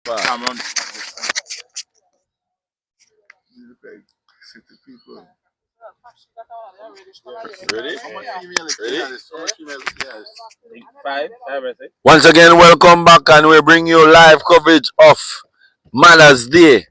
Cameron. Ready? Five, I think. Once again, welcome back, and we bring you live coverage of Mother's Day,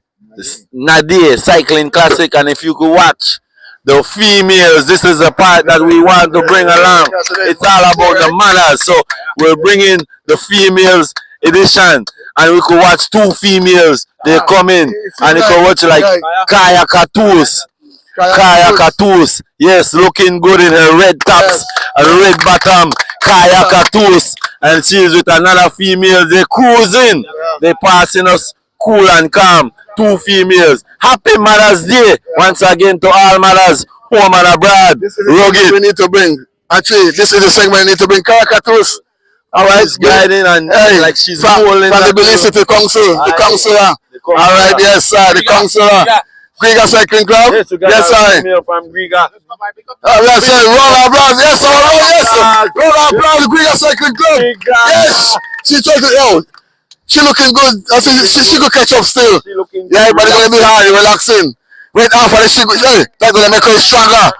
Nadia Cycling Classic. And if you could watch the females, this is the part that we want to bring along. It's all about the mothers, so we're bringing the females edition, and we could watch two females. They come in, and you could watch like Kaya Katus. Kaya Katus, yes, looking good in her red tops and red bottom. Kaya Katus, and she's with another female. They cruising, they passing us cool and calm. Two females. Happy Mother's Day once again to all mothers, home and abroad. Rugged. We need to bring. Actually, this is the segment we need to bring. Kaya Katus. All right, guiding and like she's from the Belize to council, the councillor. All right, yes, sir, the councillor. Griga Cycling Club? Yes, sir. From Griga. Yes, sir. Roll applause. Yes, sir. Yes, sir. Roll applause. Griga Cycling Club. Yes. She told you, yo, she looking good. I said, she could catch up still. Yeah, but it's going to be hard, relaxing. Wait after the sugar. Yeah, that's going to make her stronger.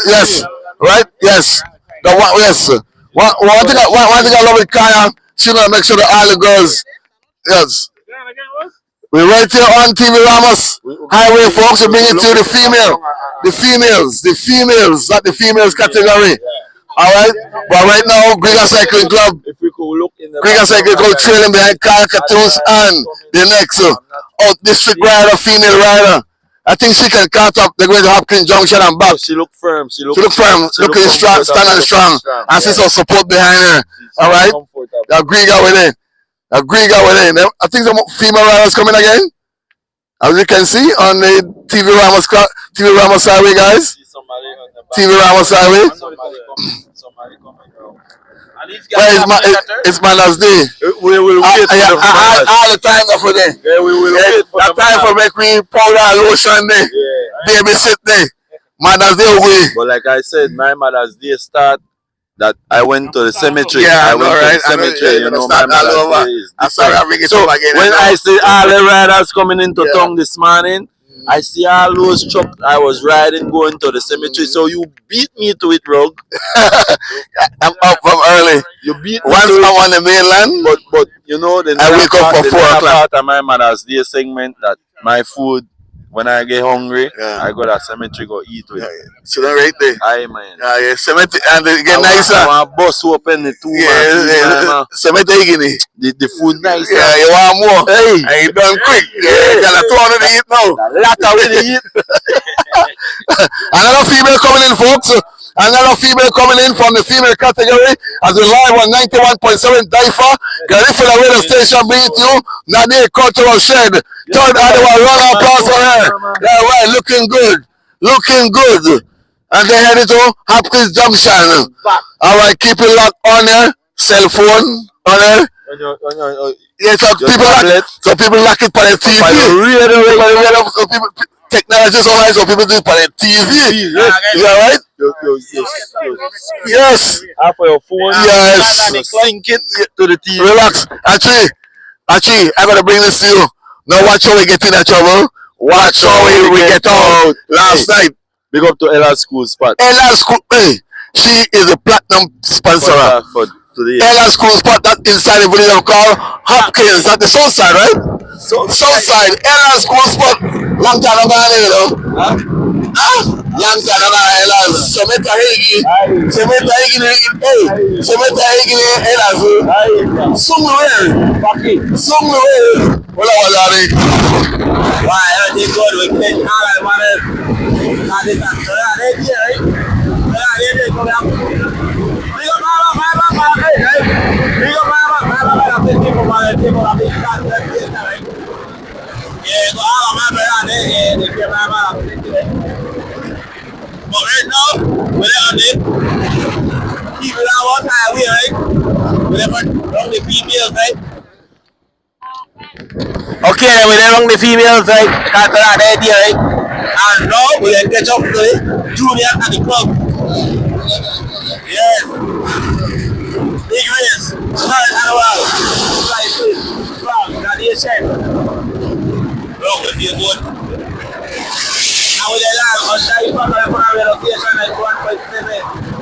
Yes. Right? Yes. Yes. One thing I love with Kaya, she going to make sure that all the girls, yes. We're right here on TV Ramos Highway, folks. We bring it to the females, not the females category. All right, but right now, Griga Cycling Club, Griga Cycling Club trailing behind Kaya Katus and the next out district rider, female rider. I think she can count up the Great Hopkins Junction and back. She look firm. She look firm, looking strong, standing strong, and she's some support behind her. All right, Griga with it. Griga with it. I think the female riders coming again. As you can see on the TV Ramos Highway, guys. TV Ramos Highway. It's Mother's Day. We will wait all the time for them. Yeah, we will wait for that time for make me powder and lotion day. Babysit day. Mother's Day away. But like I said, my Mother's Day start that I went to the cemetery. Yeah, I went to the cemetery. You know, my Mother's Day is different. So when I see all the riders coming into town this morning, I see all those trucks I was riding going to the cemetery. So you beat me to it, Rog. I'm up from early. You beat me once I'm on the mainland, but you know the I wake up for 4 o'clock. Part of my Mother's Day segment that my food. When I get hungry, I go to the cemetery, go eat with it. So that right there. Aye, man. Yeah, cemetery, and it get nicer. I want bus open the two. Cemetery, the food nice. Yeah, you want more. Hey, and you done quick. Yeah, you got 200 to eat now. Later we eat. Another female coming in, folks. Another female coming in from the female category as we live on 91.7 DYFA Garifuna Radio Station, bringing to you Nadia Cultural Shed. Third Adwa, round of applause for her. Yeah, right, looking good. Looking good. And they headed to Hopkins Junction. All right, keep it locked on your cell phone. On there. Yeah, so people lock it by the TV. Technology is alright, so people do it by the TV. Is that right? Yes. For your phone. Yes. Sync it to the TV. Relax. Actually, I gotta bring this to you. Now watch how we get in that trouble. Watch how we get out. Last night. Big up to Ella School Spot. Ella School, hey, she is a platinum sponsor. Ella School Spot, that inside the village of called Hopkins, at the south side, right? South side, Ella School Spot. Long time ago, you know. Long time ago, Ella. Semeta Higi, Ella. Somewhere. Well, why? Everything good. We catch all I wanted. But right now, we're on it. Keep it on one time, right? We're the females, right? Okay, we're among the females, right? Can't tell that idea, right? And now we then catch up to the junior at the club. Yes. Big race. Start annual. Nation. Look, if you're good. Now with the land, on DYFA Garifuna Radio Station at 1.7.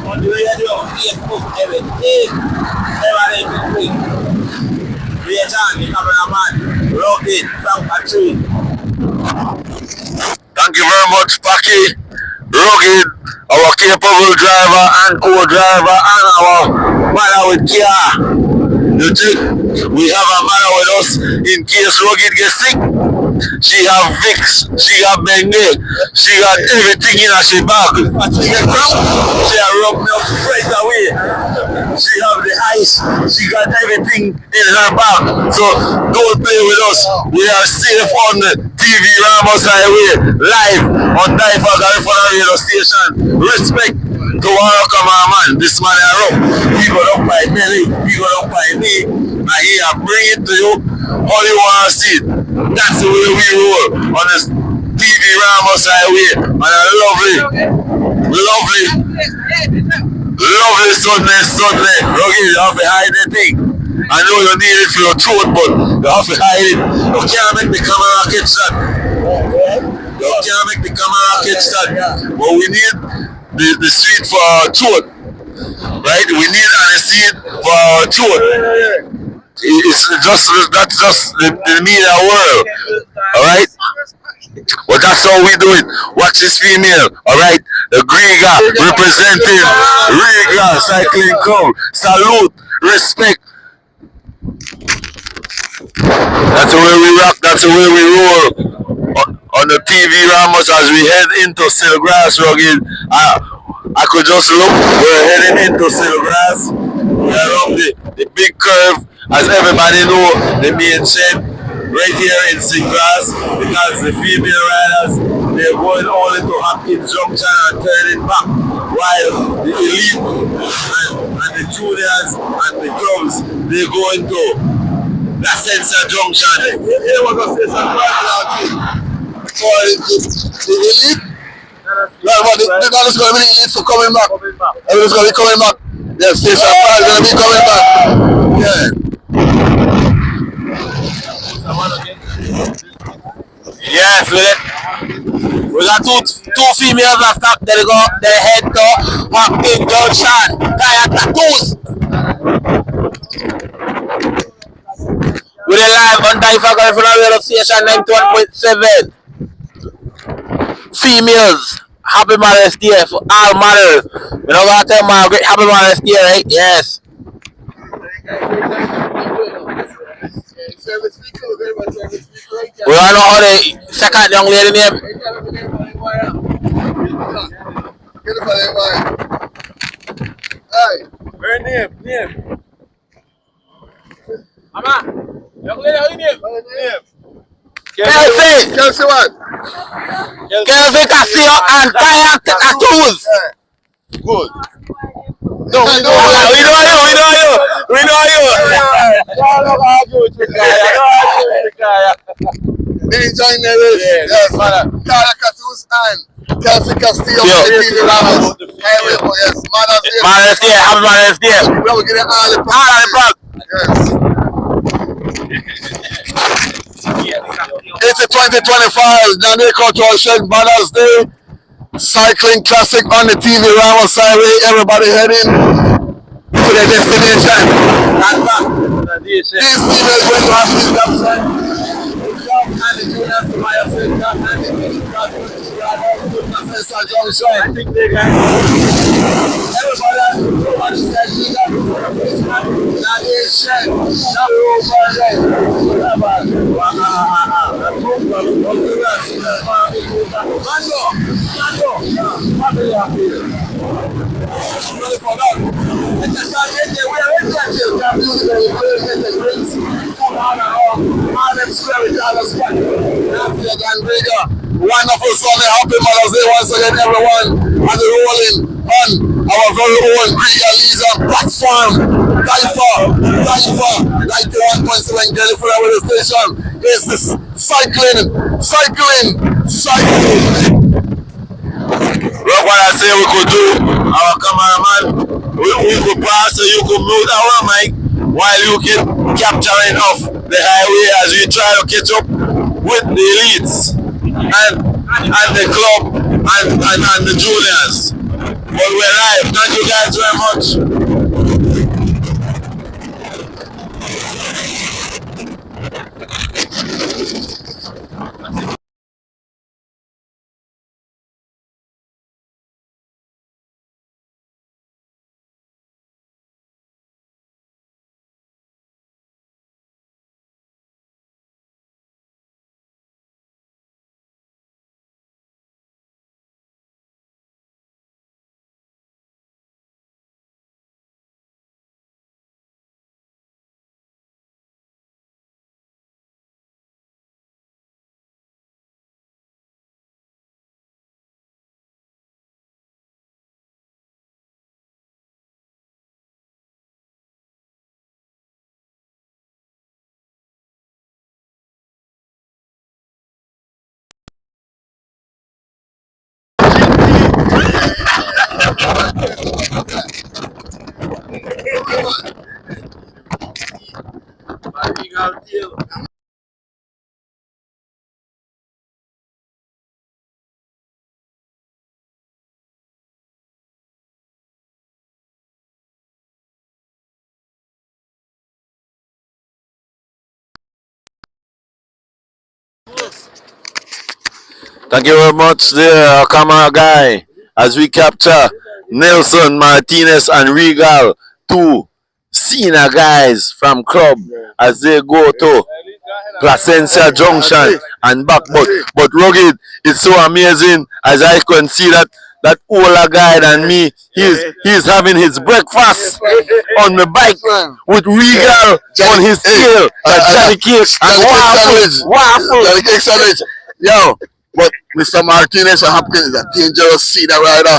On the radio, Facebook, everything. Everybody in between. Raychan, the cameraman. Rocket, from Patrick. Thank you very much, Paki, Rugged, our capable driver and co-driver, and our mother with car. You think we have a mother with us in case Rugged gets sick? She have Vicks, she have Bengay, she got everything in her bag. She have rubbed me up straight away. She have the ice, she got everything in her bag. So don't play with us. We are safe on the TV Ramos Highway, live on DYFA Garifuna Radio Station. Respect to our cameraman. This man is up. He got up by Melly, he got up by me. And he bring it to you how you want to see it. That's the way we roll on this TV Ramos Highway on a lovely Sunday. Rocky, you have to hide the thing. I know you need it for your throat, but you have to hide it. You can't make the camera catch that. You can't make the camera catch that. But we need the seat for our throat. Right? We need a seat for our throat. It's just that's just the media world. Alright? Well, that's how we do it. Watch this female, alright? The Griga representing Riga Cycling Club. Salute, respect. That's the way we rock, that's the way we roll on the TV Ramos as we head into Silgrass Rugged. I could just look, we're heading into Silgrass. We're up the big curve, as everybody know, the main shed right here in Silgrass, because the female riders, they're going only to Hopkins Junction and turning back, while the elite and the juniors and the clubs, they're going to La Sensa Junction. Here we're going to say some for the elite. Well, the man is going to be elite for coming back. Everyone's going to be coming back. Yes, Station 5 is going to be coming back. Yeah. Yes, we got two females after they head to Hopkins Junction. Tire tattoos. We're live on DYFA Garifuna Radio Station 91.7. Females, happy Mother's Day for all mothers. You know what I tell Margaret, happy Mother's Day, right? Yes. We all know how the second young lady name. Her name. Mama, young lady, how you name? Kelsey what? Kelsey Castillo and Kayak Tattoos. Good. No, we know you. They join the race. Yes, Kayak Tattoos and Kelsey Castillo. Yes, Mother's Day, happy Mother's Day. We will get all the plug. Yes. It's a 2025 Nande Cultural Shed Mother's Day Cycling Classic on the TV Ramos Highway. Everybody heading to their destination. These females going to have this option. And the junior to my Africa and the Professor Junction. I think they can. Everybody watch that wonderful Sunday, happy Mother's Day once again, everyone. And rolling on our very own Lisa platform, DYFA 91.7 Garifuna Radio Station. It's this cycling. Look what I say we could do, our cameraman. We could pass so you could mute our mic while you can capturing off the highway as we try to catch up with the elites and the club and the juniors. But we're live. Thank you guys very much. Thank you very much there, camera guy, as we capture Nelson, Martinez, and Regal, two senior guys from club, as they go to Placencia Junction and back. But Rugged, it's so amazing as I can see that older guy than me, he's having his breakfast on the bike with Regal on his tail, Johnny Cake and waffle. Johnny Cake sandwich. Yo, but Mr. Martinez and Hopkins is a dangerous cedar rider.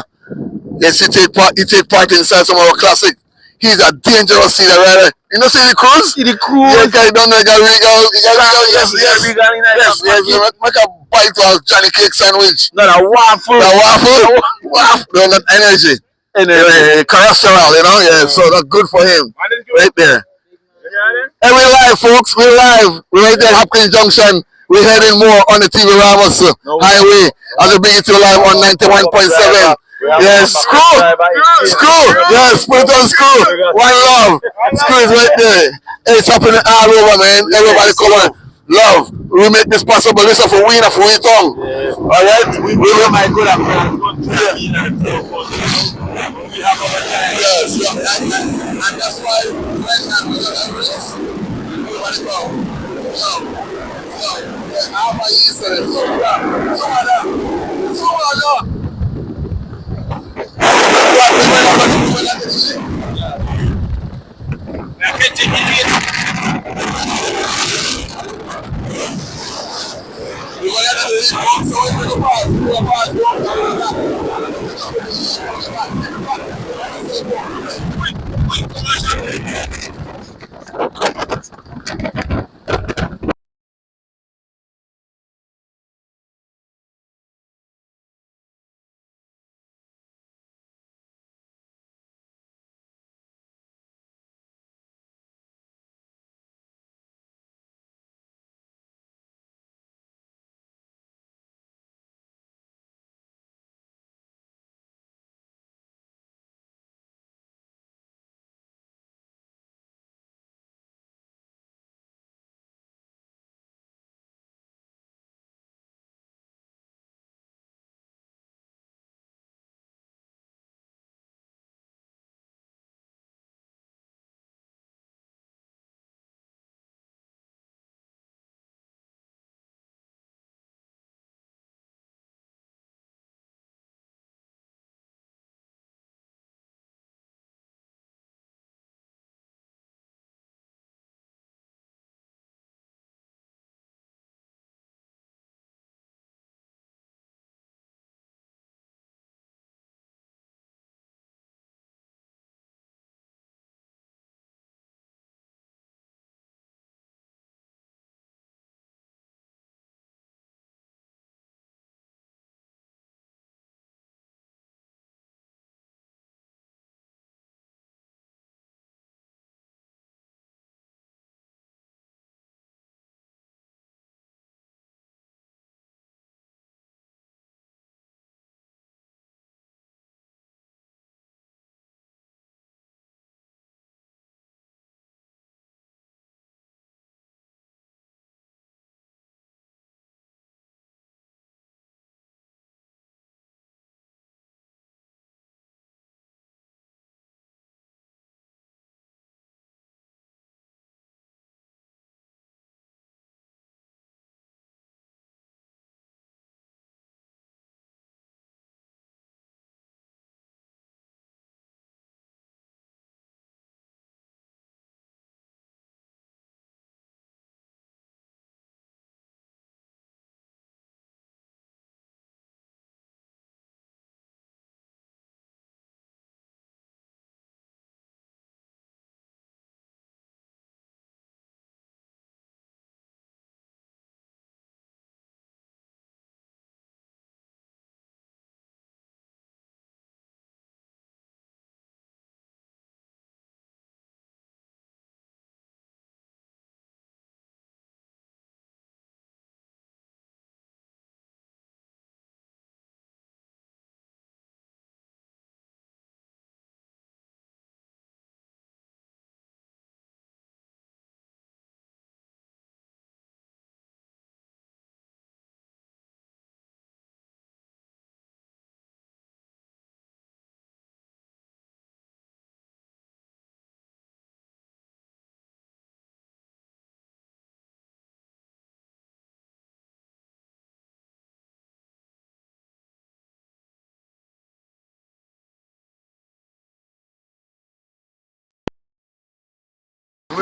Yes, he take part inside some of our classic. He's a dangerous cedar rider. You know, see the cruise? See the cruise? Yeah, guy don't know, got Regal. Yes. Make a bite to a Johnny Cake sandwich. Not a waffle. The waffle. No, not energy. Cholesterol, you know? Yeah, so that's good for him. Right there. Hey, we live, folks. We live. We're right there at Hopkins Junction. We're heading more on the TV Ramos Highway as we bring it to you live on 91.7. Yes, Screw. Yes, put it on Screw. One love. Screw is right there. Hey, it's happening all over, man. Everybody come on. Love. We make this possible. This is for we and for we tongue. All right? We will my good at yes, and that's why right now we're gonna race. Everybody go. How about you say it?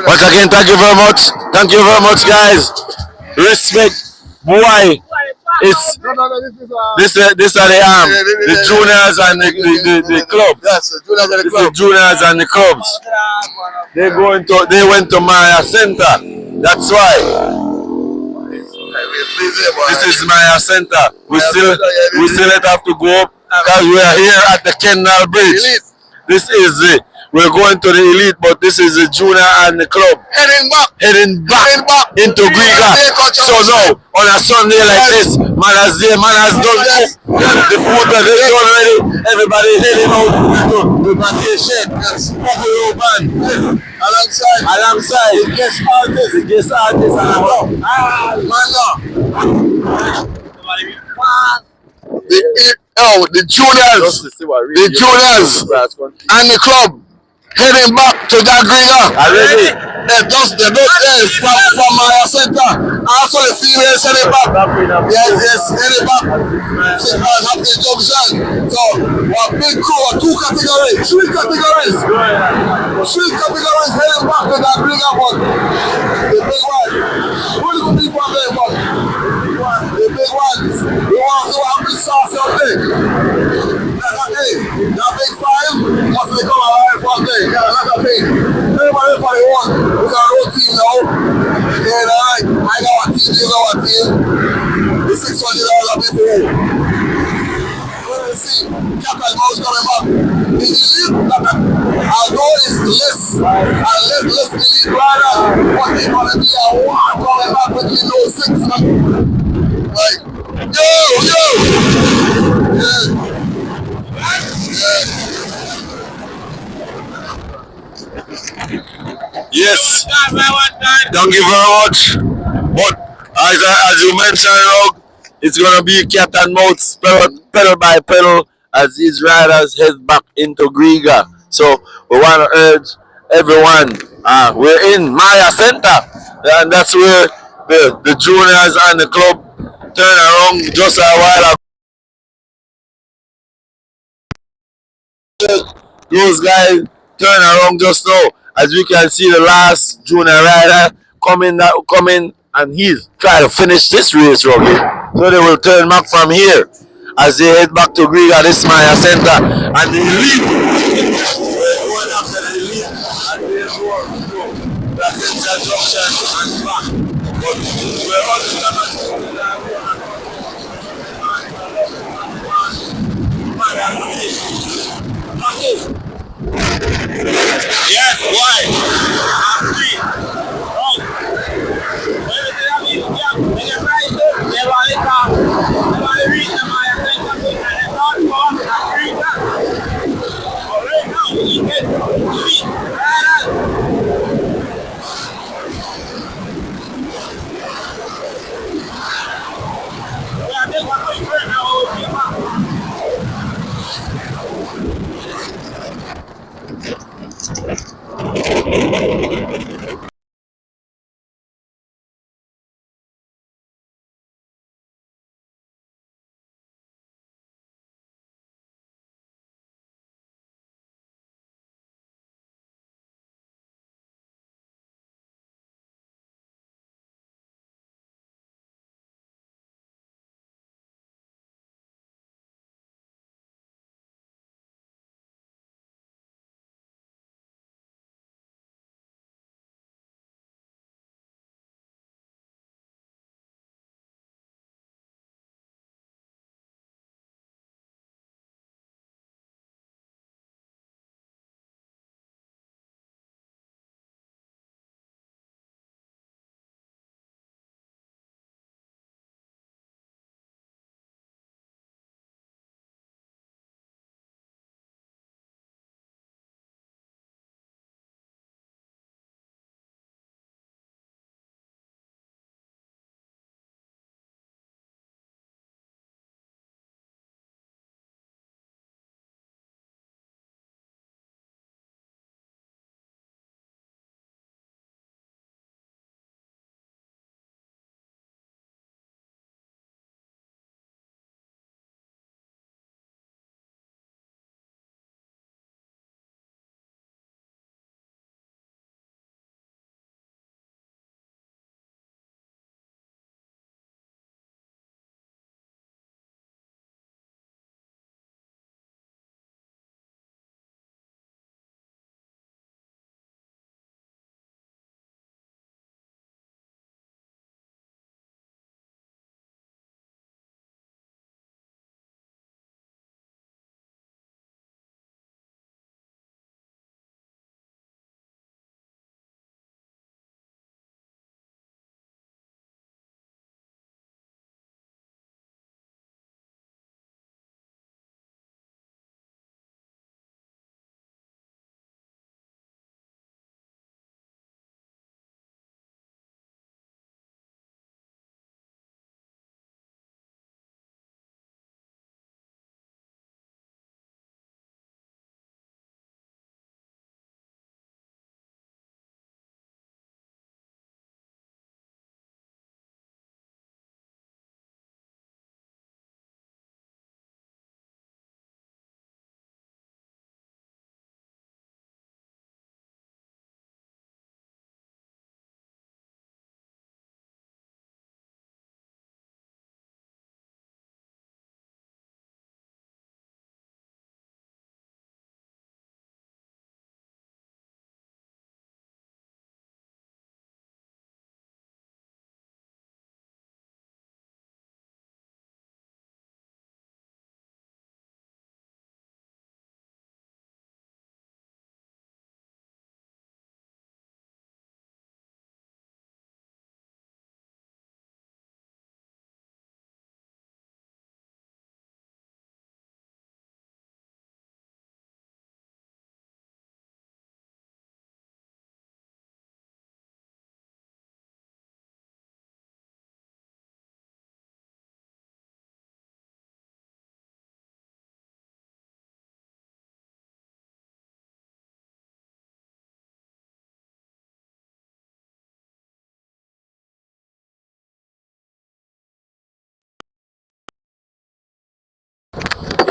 Once again, thank you very much. Thank you very much, guys. Respect, boy. It's this are the juniors and the clubs. Yes, the juniors and the This club. the juniors and the clubs. They went to Maya Center. That's why. This is Maya Center. We still have to go up because we are here at the Kendall Bridge. This is it. We're going to the elite, but this is the junior and the club. Heading back into Griga. So now, on a Sunday like this, man has done the food that they done already. Everybody heading out to the vacation. Popular band. Alongside the guest artists and the juniors and the club heading back to that Griga. already. From my center. Also the females heading back. Yes, heading back. Happy Junction. So, a big crew, three categories heading back to that Griga, but the big one. Who are the people there, but the big ones. We want to have the sauce up there. That big five must become alive one day. That's a thing. Everybody won. We got a road team now. And I got a team, you got a team. The $600 people. We're going to see Captain Mouse coming back. In the league, although it's less, and less the league rather, but it's going to be a war coming back between those six. Like, yo! Yeah. Yes, thank you very much. But as you mentioned, Rogue, it's gonna be cat and mouse, pedal by pedal, as these riders head back into Griga. So we want to urge everyone. We're in Maya Center, and that's where the juniors and the club turn around just a while ago. Those guys turn around just now. As we can see, the last junior rider coming, and he's trying to finish this race right here. So they will turn back from here as they head back to Griga, this Maya Center, and the elite. We're going after the elite, and we're going to Placentia Junction and back. But we're all yes, why? I'm free. Wrong. Everything I mean, yeah, when you're right there, never let it go. Never read them, I think I'm going to not go up and read that. But right now, you get free. Right on. Yeah, I think I'm going to hurt now.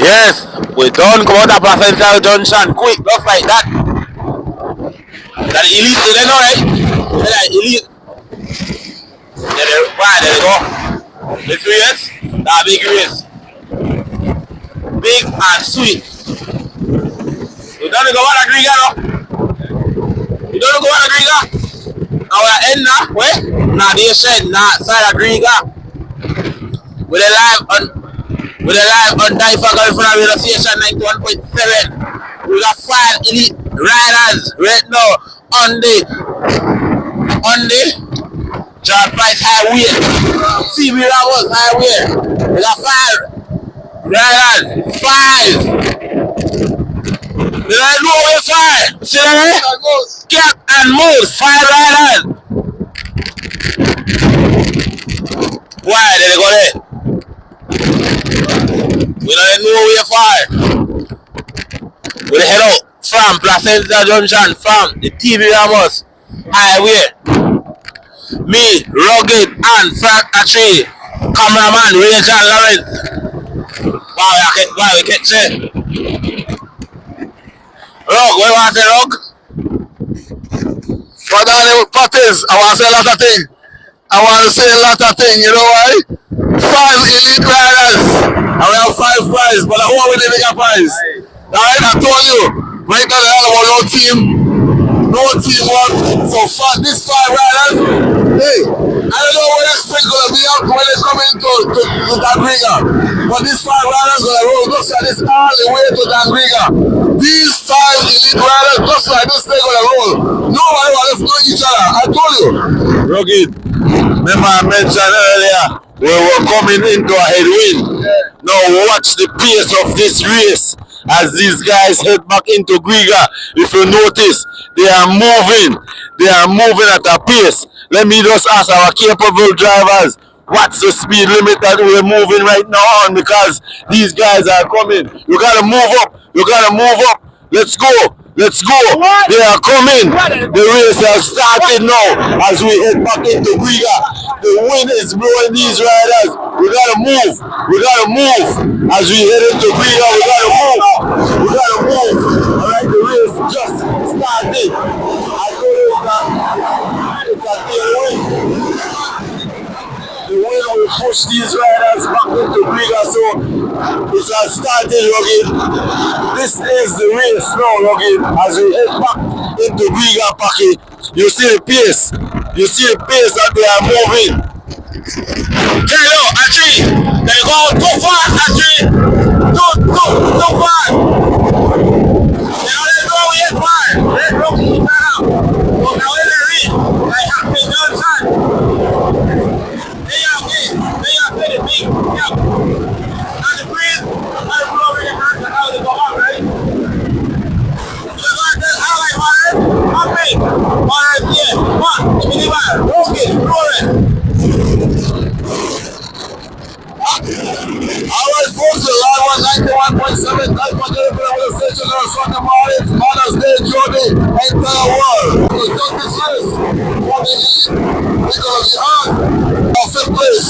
Yes, we done come out of Placental Junction quick, just like that. That elite, you know, right? That elite. There you go. The 3S, that big race. Big and sweet. We don't go on a Griga now. We don't go on a Griga. Now we're in now. Wait. Now they said now side of Griga. With a live on DYFA Garifuna Wabagari 91.7. We got 5 elite riders right now on the John Price Highway. CB Ramos Highway. We got 5 riders. 5. Did I know where 5? See that? Cat and Moose, 5 riders. Why did they go there? We don't know where 5. We head out from Placental Junction, from the TV Ramos Highway. Me, Rugged, and Frank Atri, cameraman Rachel Lawrence. Wow, we catch it. Rug, what you want to say, Rug? For the parties, I want to say a lot of things. You know why? 5 elite riders. And we have 5 prizes, but who are we the bigger prize? Alright, I told you. Right now, they have no team. No teamwork. So far, these 5 riders, hey, I don't know what this thing gonna be out when they come into Dangriga. But these 5 riders gonna roll just like this all the way to Dangriga. These 5 elite riders just like this thing gonna roll. Nobody will know each other. I told you. Rugged, remember I mentioned earlier, we were coming into a headwind. Now watch the pace of this race as these guys head back into Griga. If you notice, they are moving at a pace. Let me just ask our capable drivers, what's the speed limit that we're moving right now on, because these guys are coming. You gotta move up. Let's go. They are coming. The race has started now as we head back into Griga. The wind is blowing these riders. We gotta move. As we head into Griga, we gotta move. Alright, the race just started. I told you that it's a wind. The wind will push these riders back into Griga, so it has started, Rugged. This is the race now, Rugged. As we head back into Griga, Paki, you see the pace. That they are moving. Hello, Atri. They go too fast, Atri. Too fast. They don't go yet far. They're looking each other. So now when they reach, they have to do something. They are fit, big. Yeah. And the breeze, and the flow in the hands and how they go up, right? So go and tell how I want it. Up it. Alright, yeah. One, give me the bar. Okay, roll it. Alright, folks, the live on 91.7 DYFA Garifuna Station on Sunday morning, Mother's Day, Jody, entire world. We'll talk this race for the elite. We're gonna be on our 5th place.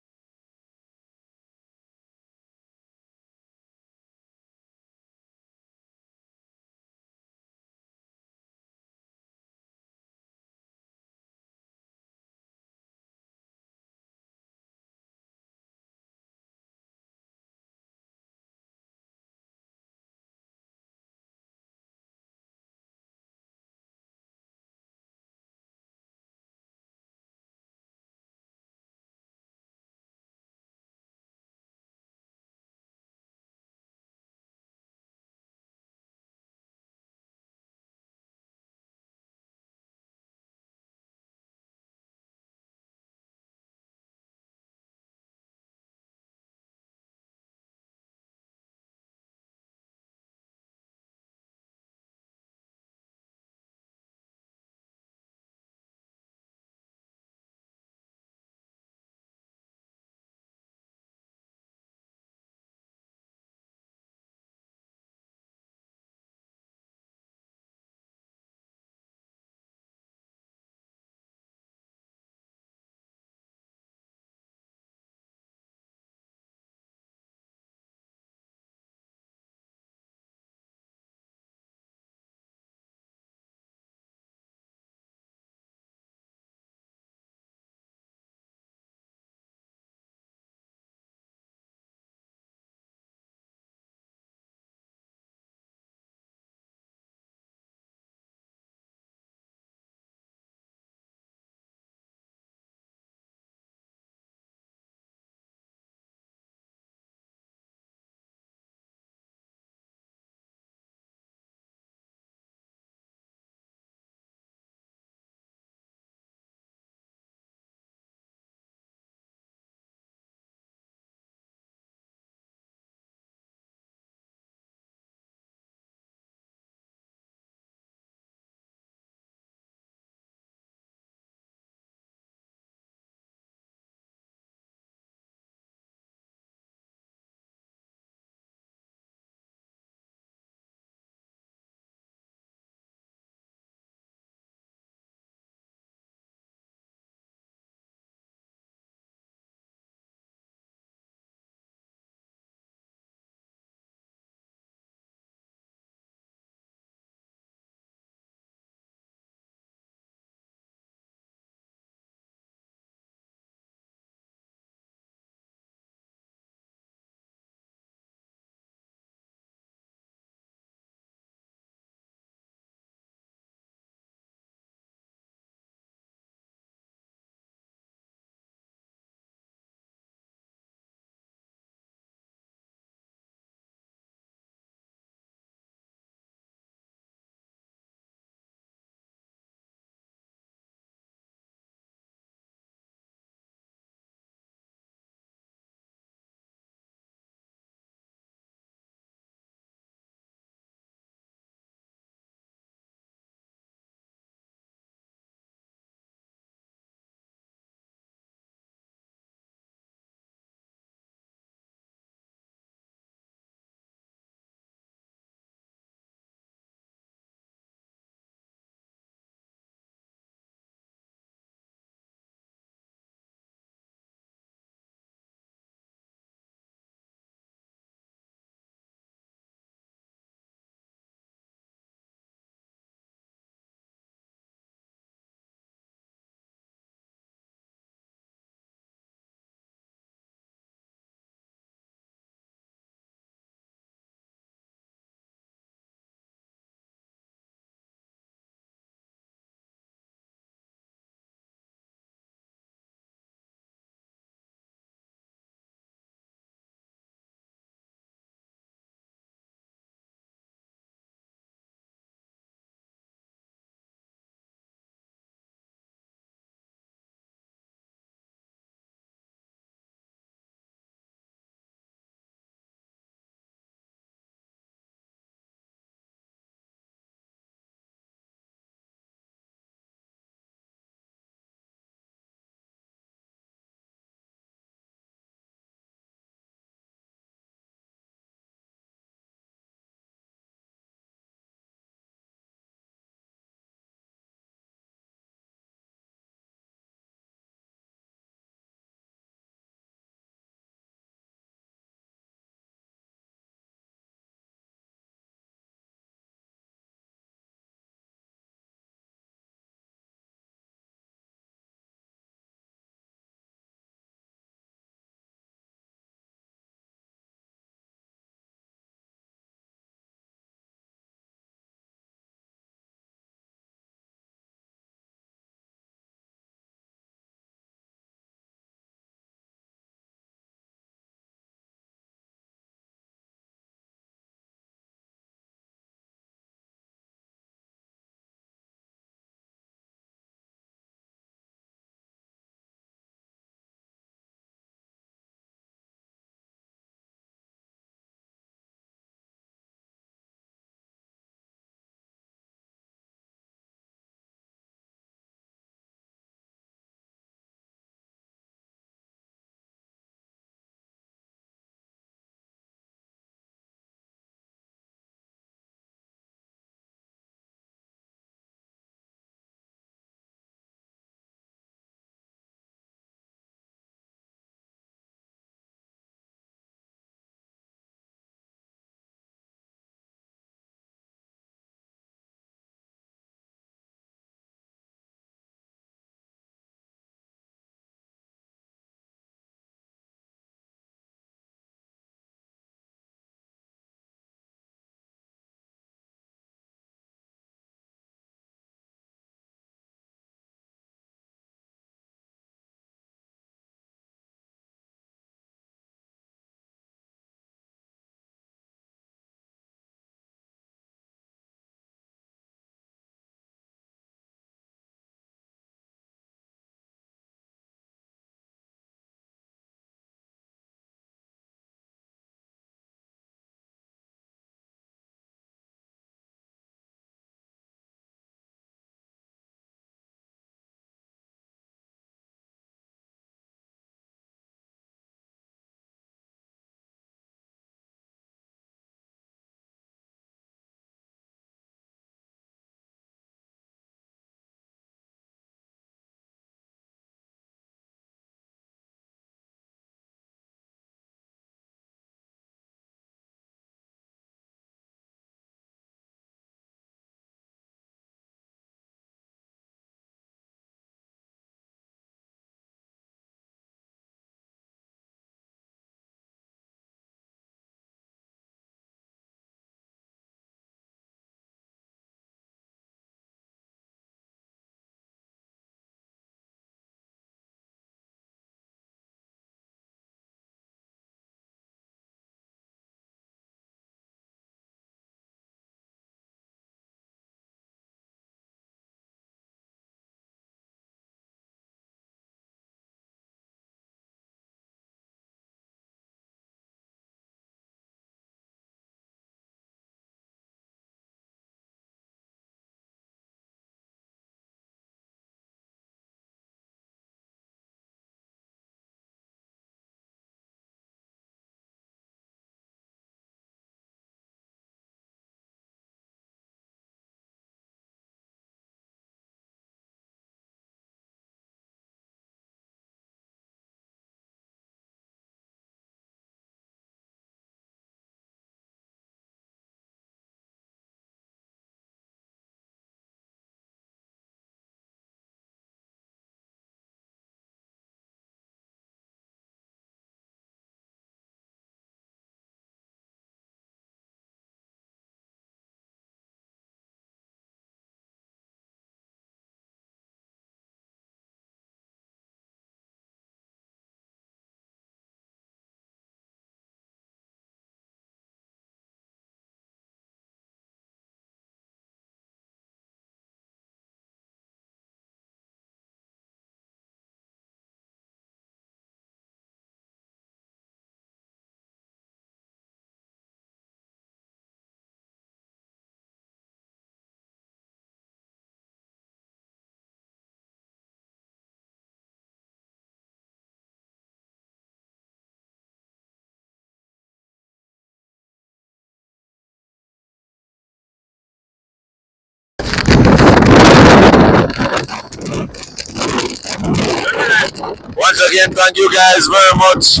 Once again, thank you guys very much.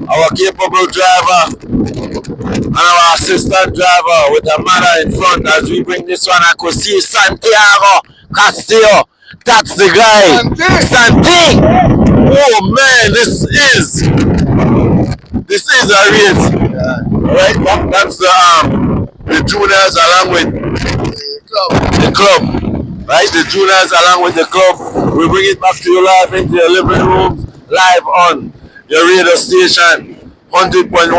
Our capable driver and our assistant driver with a mother in front as we bring this one. I could see Santiago Castillo. That's the guy. Santi. Oh man, this is a race. Right? That's the juniors along with the club. Right? The juniors along with the club. We bring it back to you live into your living room, live on your radio station. 100.1. No,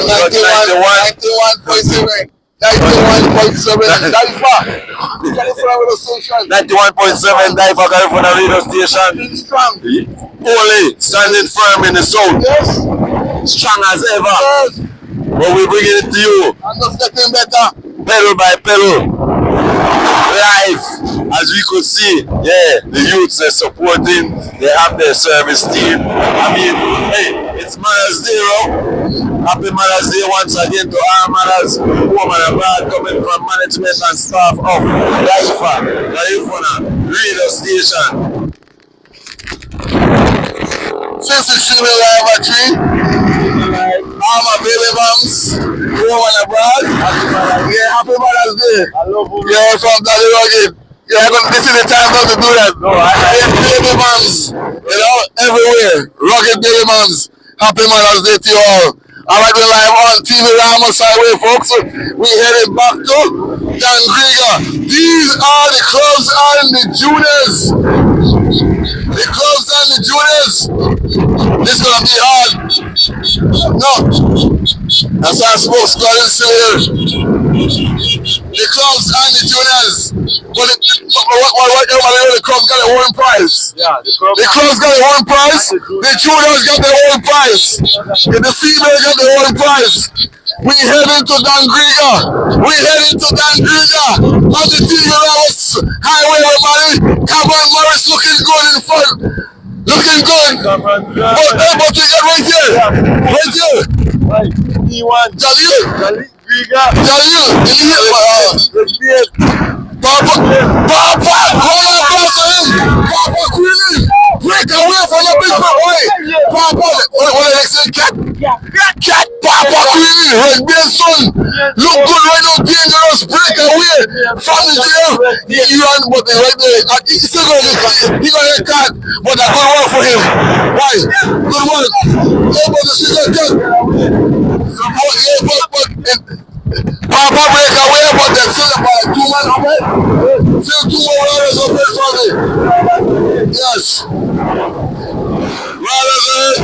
91.7. 91.7 DYFA. 91.7 DYFA Garifuna radio station. Strong. Only standing firm in the south. Yes. Strong as ever. Yes. But we bringing it to you. And just getting better. Pedal by pedal. Live. As we could see, yeah, the youths are supporting. They have their service team. I mean, hey, it's Mother's Day, Happy Mother's Day once again to our mothers, home and abroad, coming from management and staff of DYFA Garifuna radio station. Since the streaming live at 3, all my baby moms, home and abroad, yeah, Happy Mother's Day. I love you. Yeah, from Daddy Rugged. Yeah, this is the time not to do that. No, I have baby moms, you know, everywhere. Rugged baby moms. Happy Mother's Day to you all. Alright, we're live on TV Ramos Highway, folks. We headed back to Dan Krieger. These are the clubs and the juniors. The clubs and the juniors. This is gonna be hard. No. That's our spokesman is still here. The clubs and the juniors. But the clubs got their own price. Yeah, the clubs got their own price. The juniors got their own price. The females got their own price. We heading to Dan Krieger. We heading to Dan Krieger. On the TV Ramos Highway, everybody. Cameron Morris looking good in front. Looking good. But you got right here. Right here. E1. Jalil. Jalil. Papa, hold on, Papa, Queenie, break away from your big boy. Papa, what the next cat? Papa, Queenie, Red Bear son, look good right now, dangerous, break away from the jail. He ran, but right there, he's still gonna get cat, but that good work for him. Why? Good work. Yeah, but the still got Papa break away, but they still about 2 men away. Still 2 more riders up there for me. Yes. Riders ahead.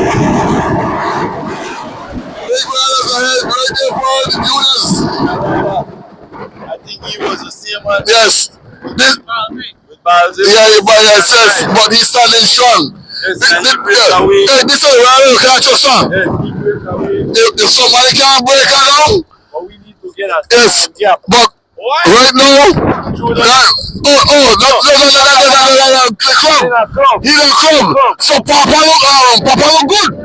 Big riders ahead, right there for all the juniors. I think he was the same one. Yes. This, but he's standing strong. This is a rider who can't trust him. If somebody can't break her down, yes, but right now, the club, he's a club. So Papa look good.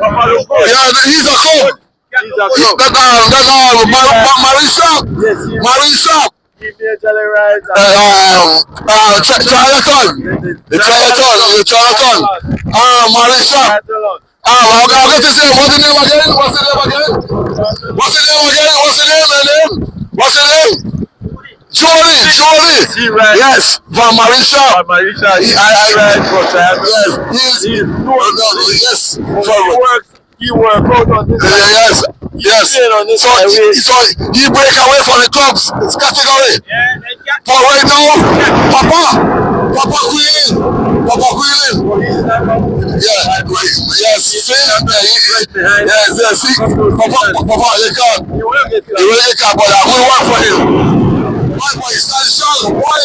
Yeah, he's a club. Marisa. Charlatan. Marisa. I'll get to say, what's the name again? Surely. Yes, from Marisha. He works out on this. Yes. So he break away from the clubs category. For right now, Papa Queen. Yes. Papa, they can't. He will get cut, but I will work for him. Why he's not strong? Why?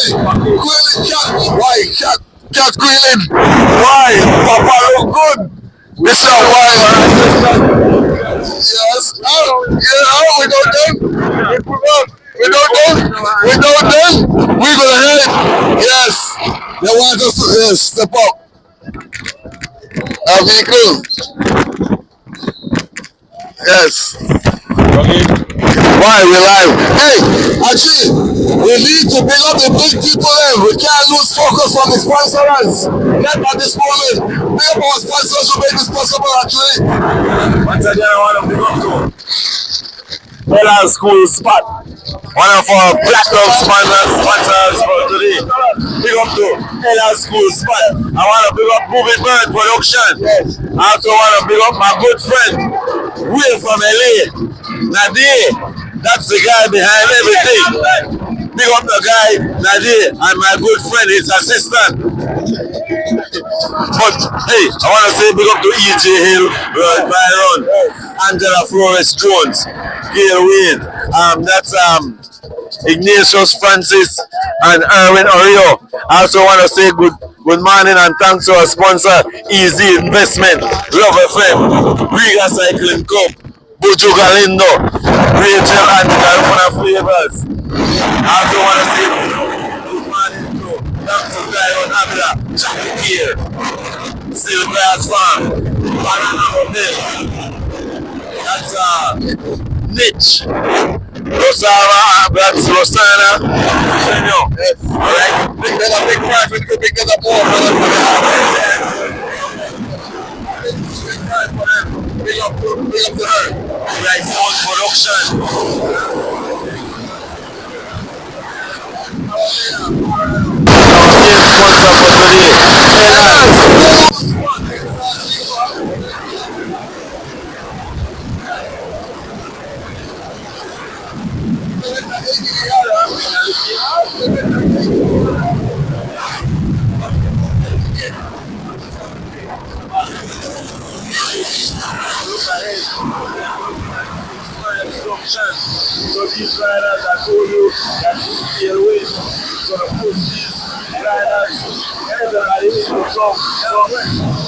Why? Cat Queen. Why? Papa look good. Mr. Why? Yes. We don't done. We go ahead. Yes. They want us to step up. Our vehicle. Yes. Okay. Why we live? Hey, actually, we need to big up the big people then. We can't lose focus from the sponsors. Not at this moment. Big up our sponsors who make this possible actually. Once again, I want to big up to Ella School Spot. One of our platinum sponsors for today. Big up to Ella School Spot. I want to big up Moving Bird Production. I also want to big up my good friend, Will from LA. Nadir, that's the guy behind everything. Big up the guy, Nadir, and my good friend, his assistant. But hey, I want to say big up to E.J. Hill, Byron, Angela Flores Jones, Gail Wayne, that's Ignatius Francis and Erwin Orio. I also want to say good morning and thanks to our sponsor, Easy Investment, Love FM, Riga Cycling Club, Buju Galindo, Rachel and Garifuna Flavors. I also want to say good morning to Dr. Byron Abla, Jackie Gear, Silvergrass Farm, Banana Hotel, that's Niche, Rosana, that's Rosana, Senor. Yes. Alright? Big prize, we could pick that up more, Big up to her. Right, Sound Production. Sponsor for today. So these riders, I told you that you feel away. So the push these riders, everybody needs to come.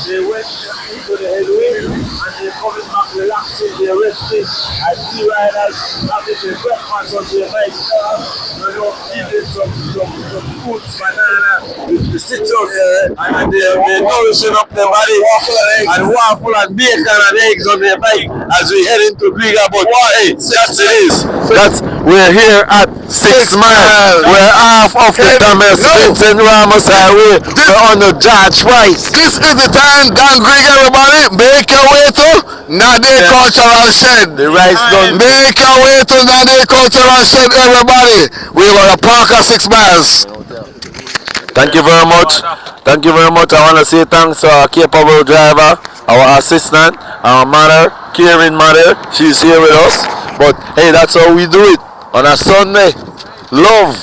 They went into the headway and they're coming back relaxing, they're resting. I see riders having their breakfast on their bike. Eating some fruits, banana, the citrus, and they're nourishing up their body, waffle and bacon and eggs on their bike as we head into Briga. But hey, that's it is. We're here at 6 Mile. We're half of the Thomas Vincent Ramos Highway. We're on the George Price. This is the time, don't Greek everybody, make your way to Nadir Cultural Shed. The rice done. Make your way to Nadir Cultural Shed, everybody. We're going to park at 6 miles. Thank you very much. Thank you very much. I want to say thanks to our capable driver, our assistant, our mother, caring mother. She's here with us. But hey, that's how we do it on a Sunday. Love.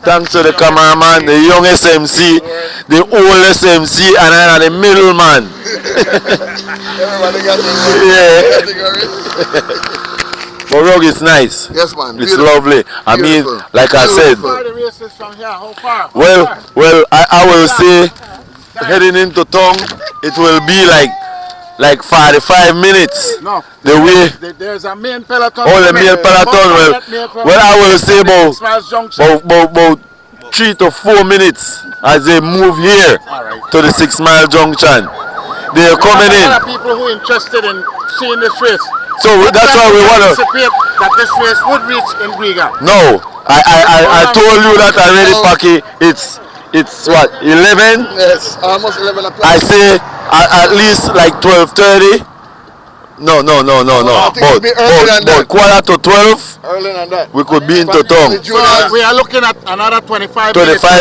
Thanks to the cameraman, the youngest MC, the oldest MC, and then the middle man. Everybody got yeah. But Rog is nice. Yes, man. It's lovely. I mean, like I said. Well, I will say, heading into town, it will be like 45 minutes. No, the way there's a main peloton. Oh, the main peloton. Well, I will say about 3 to 4 minutes as they move here to the 6 Mile Junction. They are coming in. A lot of people who are interested in seeing this race. So that's why we want to anticipate that this race would reach in Riga. No, I told you that already, Paki. It's what, 11? Yes, almost 11 o'clock. I say at least like 12:30. No. But quarter to 12. Earlier than that. We could be into town. So we are looking at another 25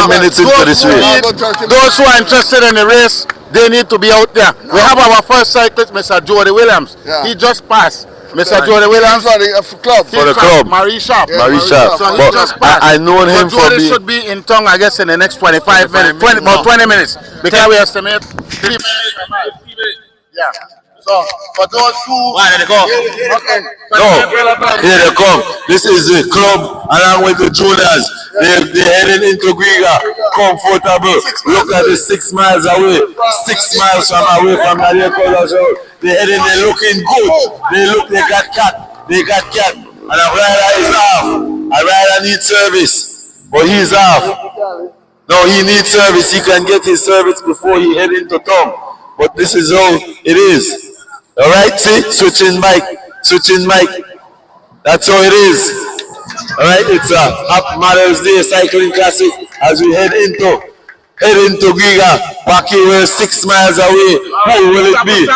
minutes into this race. Those who are interested in the race, they need to be out there. We have our first cyclist, Mr. Jody Williams. Yeah. He just passed. Mr. Jody Williams for the club. For the club. Marie Sharp. Yeah, Marie Sharp. So he but just passed. I know him for Jody should be in town, I guess, in the next 25 minutes. 20 minutes. Because we estimate 3 minutes. Yeah. So, for those who... Why did it go? No, here they come. This is the club along with the Judas. They're heading into Griga, comfortable. Look at it, 6 miles away, 6 miles away from Nadir Cultural. They're heading, they're looking good. They got cat. And a rider is off. A rider needs service, but he's off. No, he needs service. He can get his service before he head into town. But this is how it is. Alright, see? Switching mic. That's how it is. Alright, it's a Mother's Day Cycling Classic as we head into Giga. Paki, we're 6 miles away. Who will it be?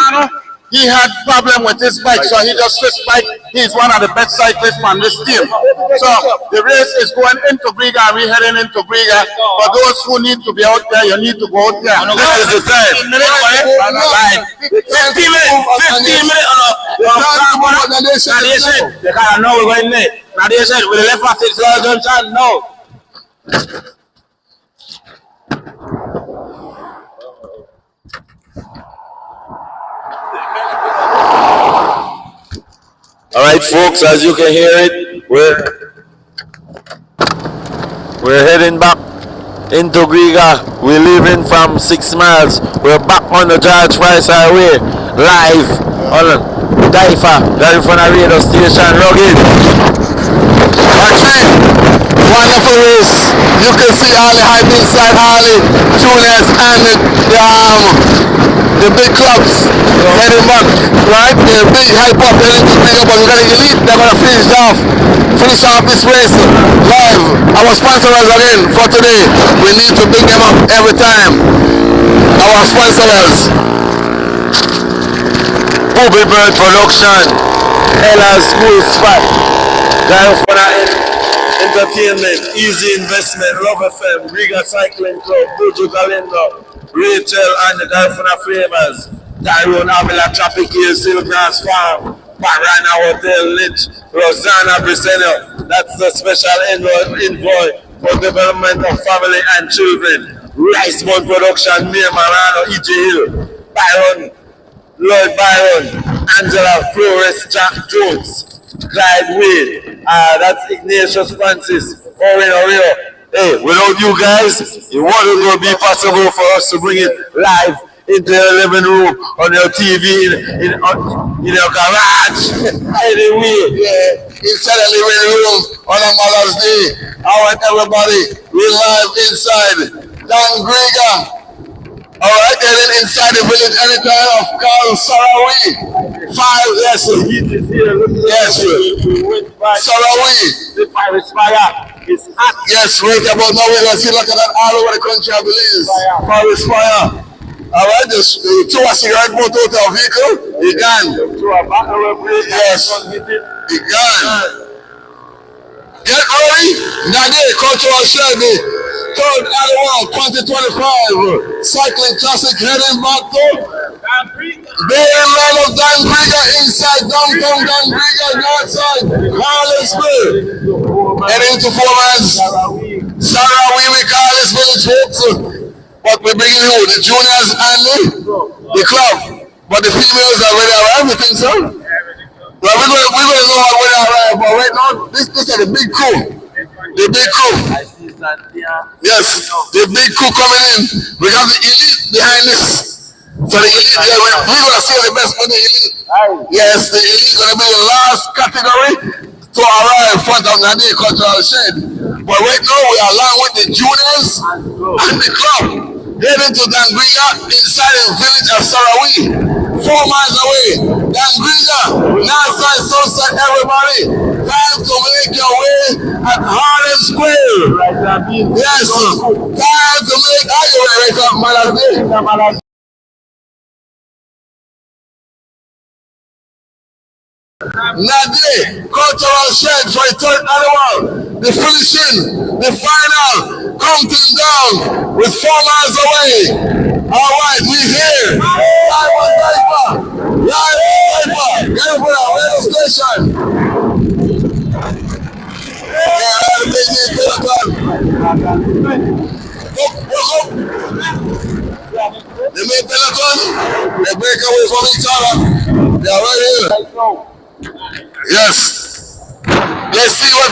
He had problem with his bike, so he just switched bike. He's one of the best cyclists from this team. So the race is going into Briga, and we're heading into Briga. For those who need to be out there, you need to go out there. This is the time. 15 minutes. They can't know we're going late. Now they said with the left fast, it's Junction. No. Alright folks, as you can hear it, we're heading back into Griga. We're leaving from 6 miles. We're back on the George Price Highway, live on DYFA Garifuna radio station, rugged. Wonderful race. You can see Harley hype inside Harley, Juniors, and the big clubs heading back, right? The big hype up heading to Briga, but we're going to elite. They're going to finish off this race live. Our sponsors again for today. We need to big them up every time. Our sponsors. Bobby Bird Production, Ella's School Spot, Garifuna Entertainment, Easy Investment, Love FM, Riga Cycling Club, Buju Galindo, Rachel and the Garifuna Flavors, Tyrone Avila Traffic Hill, Silvergrass Farm, Parana Hotel, Lich, Rosanna Briseno. That's the special envoy for development of family and children. Ricebone Production, Mia Marano, E.J. Hill, Byron, Lloyd Byron, Angela Flores, Jack Jones, Clyde Wade, that's Ignatius Francis, Orin Oreo. Hey, without you guys, it wasn't going to be possible for us to bring it live into your living room, on your TV, in your garage, anyway. Yeah, inside the living room on a Mother's Day. I want everybody, we live inside Dan Griga. Alright, getting inside the village anytime of Carl Sarawi. Yes, Sarawi. The fire is fire. It's hot. Yes, right about now we're going to see look at that all over the country, I believe. Fire is fire. Alright, just throw a cigarette motor to a vehicle, you can. Yes, you can. Get ready. Nadia Cultural Shelby, 3rd Annual 2025 Cycling Classic heading back to Bayland of Dan Griga inside downtown Dan Griga, north side, Harlesville. Heading to 4 miles. Sarawi, we call this village folks. But we're bringing you the juniors and the club. But the females are already arrived, you think so? Well, we're going to know how when they arrive, but right now, this is the big crew. The big crew. Yes, the big crew coming in. We got the elite behind this. So the elite, we're going to see the best for the elite. Yes, the elite is going to be the last category to arrive in front of Nadia Cultural Shed. But right now, we are along with the juniors and the club. Heading to Dan Griga inside the village of Sarawi. 4 miles away. Dan Griga, north side, south side, everybody. Time to make your way at Harlem Square. Yes, time to make your way right up Mother's Day. Nadia Cultural Shed for the 3rd annual. The finishing, the final, counting down with 4 miles away. Alright, we here. Live on DYFA. Live on DYFA. Garifuna radio station. Yeah, the main peloton, they break away from each other. They are right here. Yes. Let's see what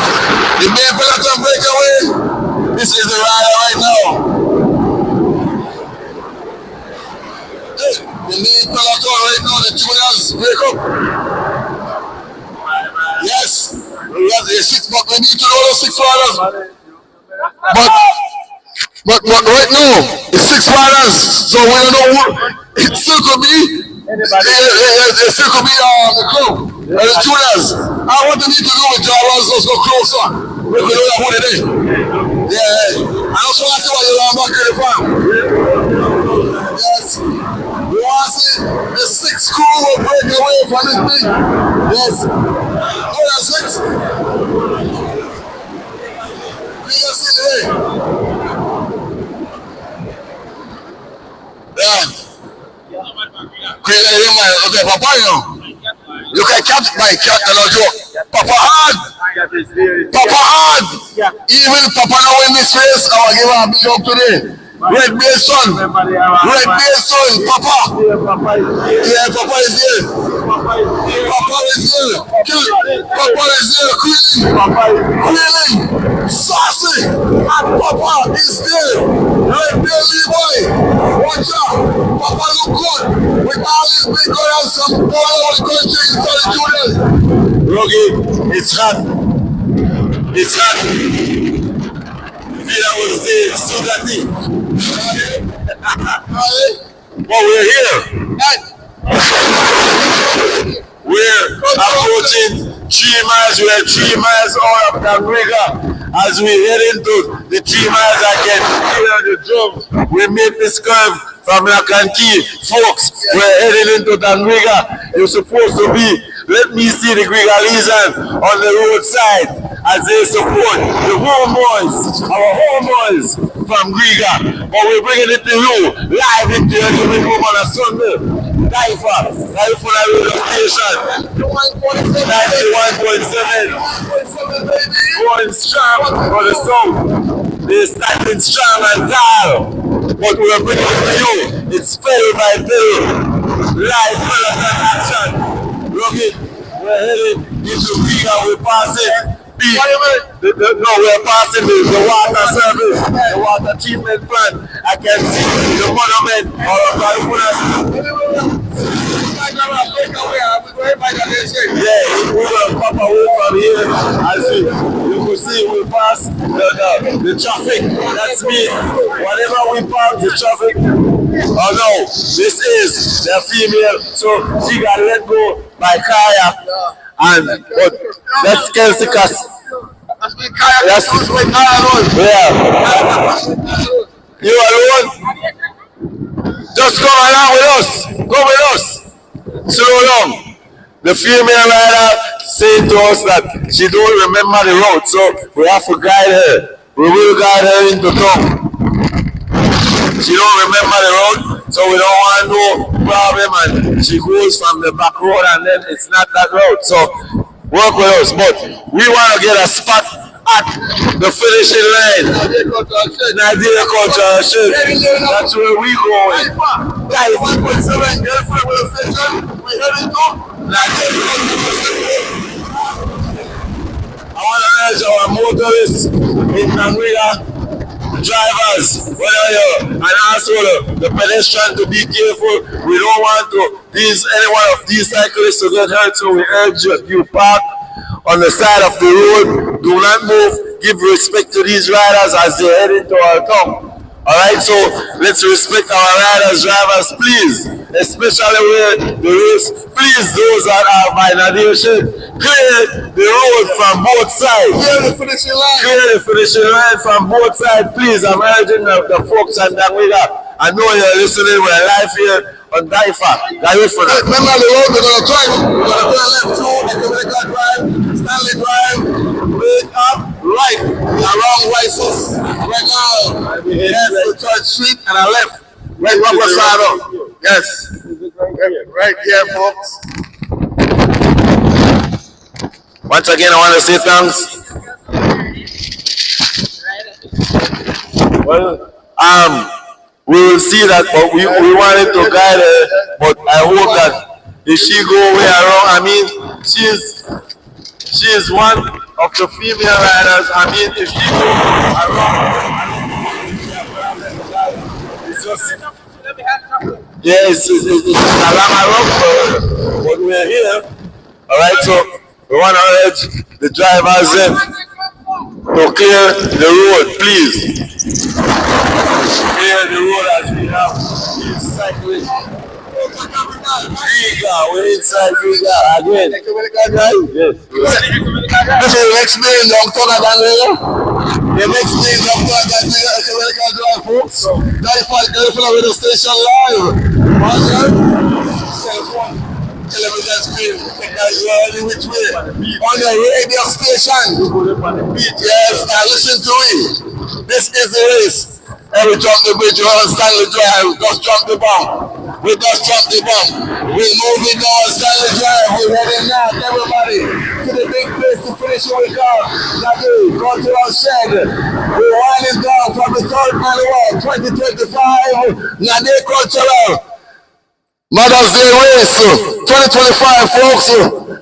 the main peloton break away. This is the rider right now. The main peloton right now, the juniors break up. Yes. We have the 6, but we need to know those 6 riders. But right now, it's 6 riders, so we don't know who. It still could be Anybody? They still could be the club. The juniors. What they need to do with drivers, let's go closer. We can do that one today. Yeah. I also want to see what you're back in the farm. Yes. We want to see the 6 crew will break away from this thing. Yes. Oh, that's 6. We can see today. Yeah. Okay, Papa, you know. You can catch my cat, no joke. Papa hard. Papa hard. Even Papa now in this race, I will give him a big up today. Red Bear son. Red Bear son. Papa. Yeah, Papa is here. Papa is here. Papa is here. Quilling. Saucy. And Papa is there. Red Bear Levi. Watch out. Papa look good. With all his big gun and some all over the country. Rogi, it's hot. It's hot. Feel I would say Sugati. But we're here. We're approaching 3 miles. We're 3 miles out of Namriga. As we head into the 3 miles again, here on the drum, we make this curve from Lakanki. Folks, we're heading into Namriga. You're supposed to be. Let me see the Grigalese on the roadside as they support the homeboys, our homeboys from Griga. But we're bringing it to you live into your living room on a Sunday. DYFA Garifuna Radio Station 91.7 going strong for the sound. They're standing strong and tall. But we're bringing it to you. It's fill by fill. Live marathon action. Rocket, we're heading into Riga, we're passing we're passing the water service, the water treatment plant. I can see the monument of Garifuna. Yeah, we're gonna pop away from here. As you can see, we pass the traffic. That's me. Whenever we pass the traffic, oh no, this is the female, so she got let go by Kaya. And but that's Kelsey Cass. That's with Kaya alone. Yeah. You alone? Just come along with us. Come with us. Slow down. The female rider saying to us that she don't remember the road, so we have to guide her. We will guide her into town. She don't remember the road, so we don't want no problem, and she goes from the back road and then it's not that road. So work with us, but we want to get a spot at the finishing line. Nadia Cultural Shift. That's where we going. Guys, 1.7 Garifuna station. We heading to Nadia Cultural Shift. I want to urge our motorists in Namriga, drivers, whether you're, and also the pedestrian to be careful. We don't want any one of these cyclists to get hurt, so we urge you park on the side of the road. Do not move. Give respect to these riders as they head into our town. Alright, so let's respect our riders, drivers, please, especially where the race. Please, those that are by navigation, clear the road from both sides. Clear the finishing line. Clear the finishing line from both sides, please. I'm urging the folks and Namriga. I know you're listening. We're live here on DYFA Garifuna. Remember the road we're going to drive. We're going to turn left to Economical Drive, Stanley Drive, wake up, right, around Rices. Right now, yes, to Church Street and a left. Right, rubber side up. Yes. Right here, folks. Once again, I want to say thanks. Well, we will see that, but we wanted to guide her, but I hope that if she go way around, I mean, she is one of the female riders. I mean, if she go around, it's just, yeah, it's a long for her, but we're here. All right, so we want to urge the drivers to clear the road, please. Clear the road as we have these cyclists Griga, we're inside Griga again. Yes. This is the next name, Young Toga Daniel. The next name, Young Toga Daniel, Economical Drive, folks. DYFA Garifuna Radio Station live. Cell phone, television screen, any which way. On the radio station. Yes, now listen to it. This is the race. Every jump the bridge, you understand the drive, just jump the bomb. We just jump the bomb. We're moving down Stanley Drive. We're heading now, everybody, to the big place to finish what we call Nadu Cultural Shed. We're winding down from the third manual, 2025, Nadu Cultural Mother's Day Race, 2025, folks.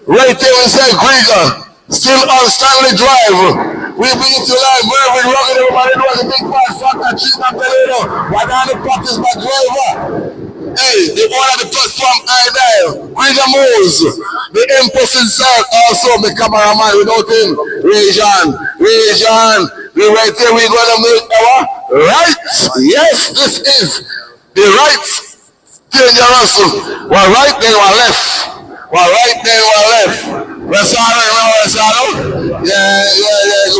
Right there inside Griga, still on Stanley Drive. We bring it to life, very rugged, everybody knows the big part, factor, treatment, Pelado, what on the practice by driver. Hey, the one at the platform, Idle, Griga moves, the Empress inside, also the cameraman without him, Region, we right here, we're gonna make our right, yes, this is the right, dangerous, one right, then one left, one right, then one left. Resano, remember Resano? Yeah. You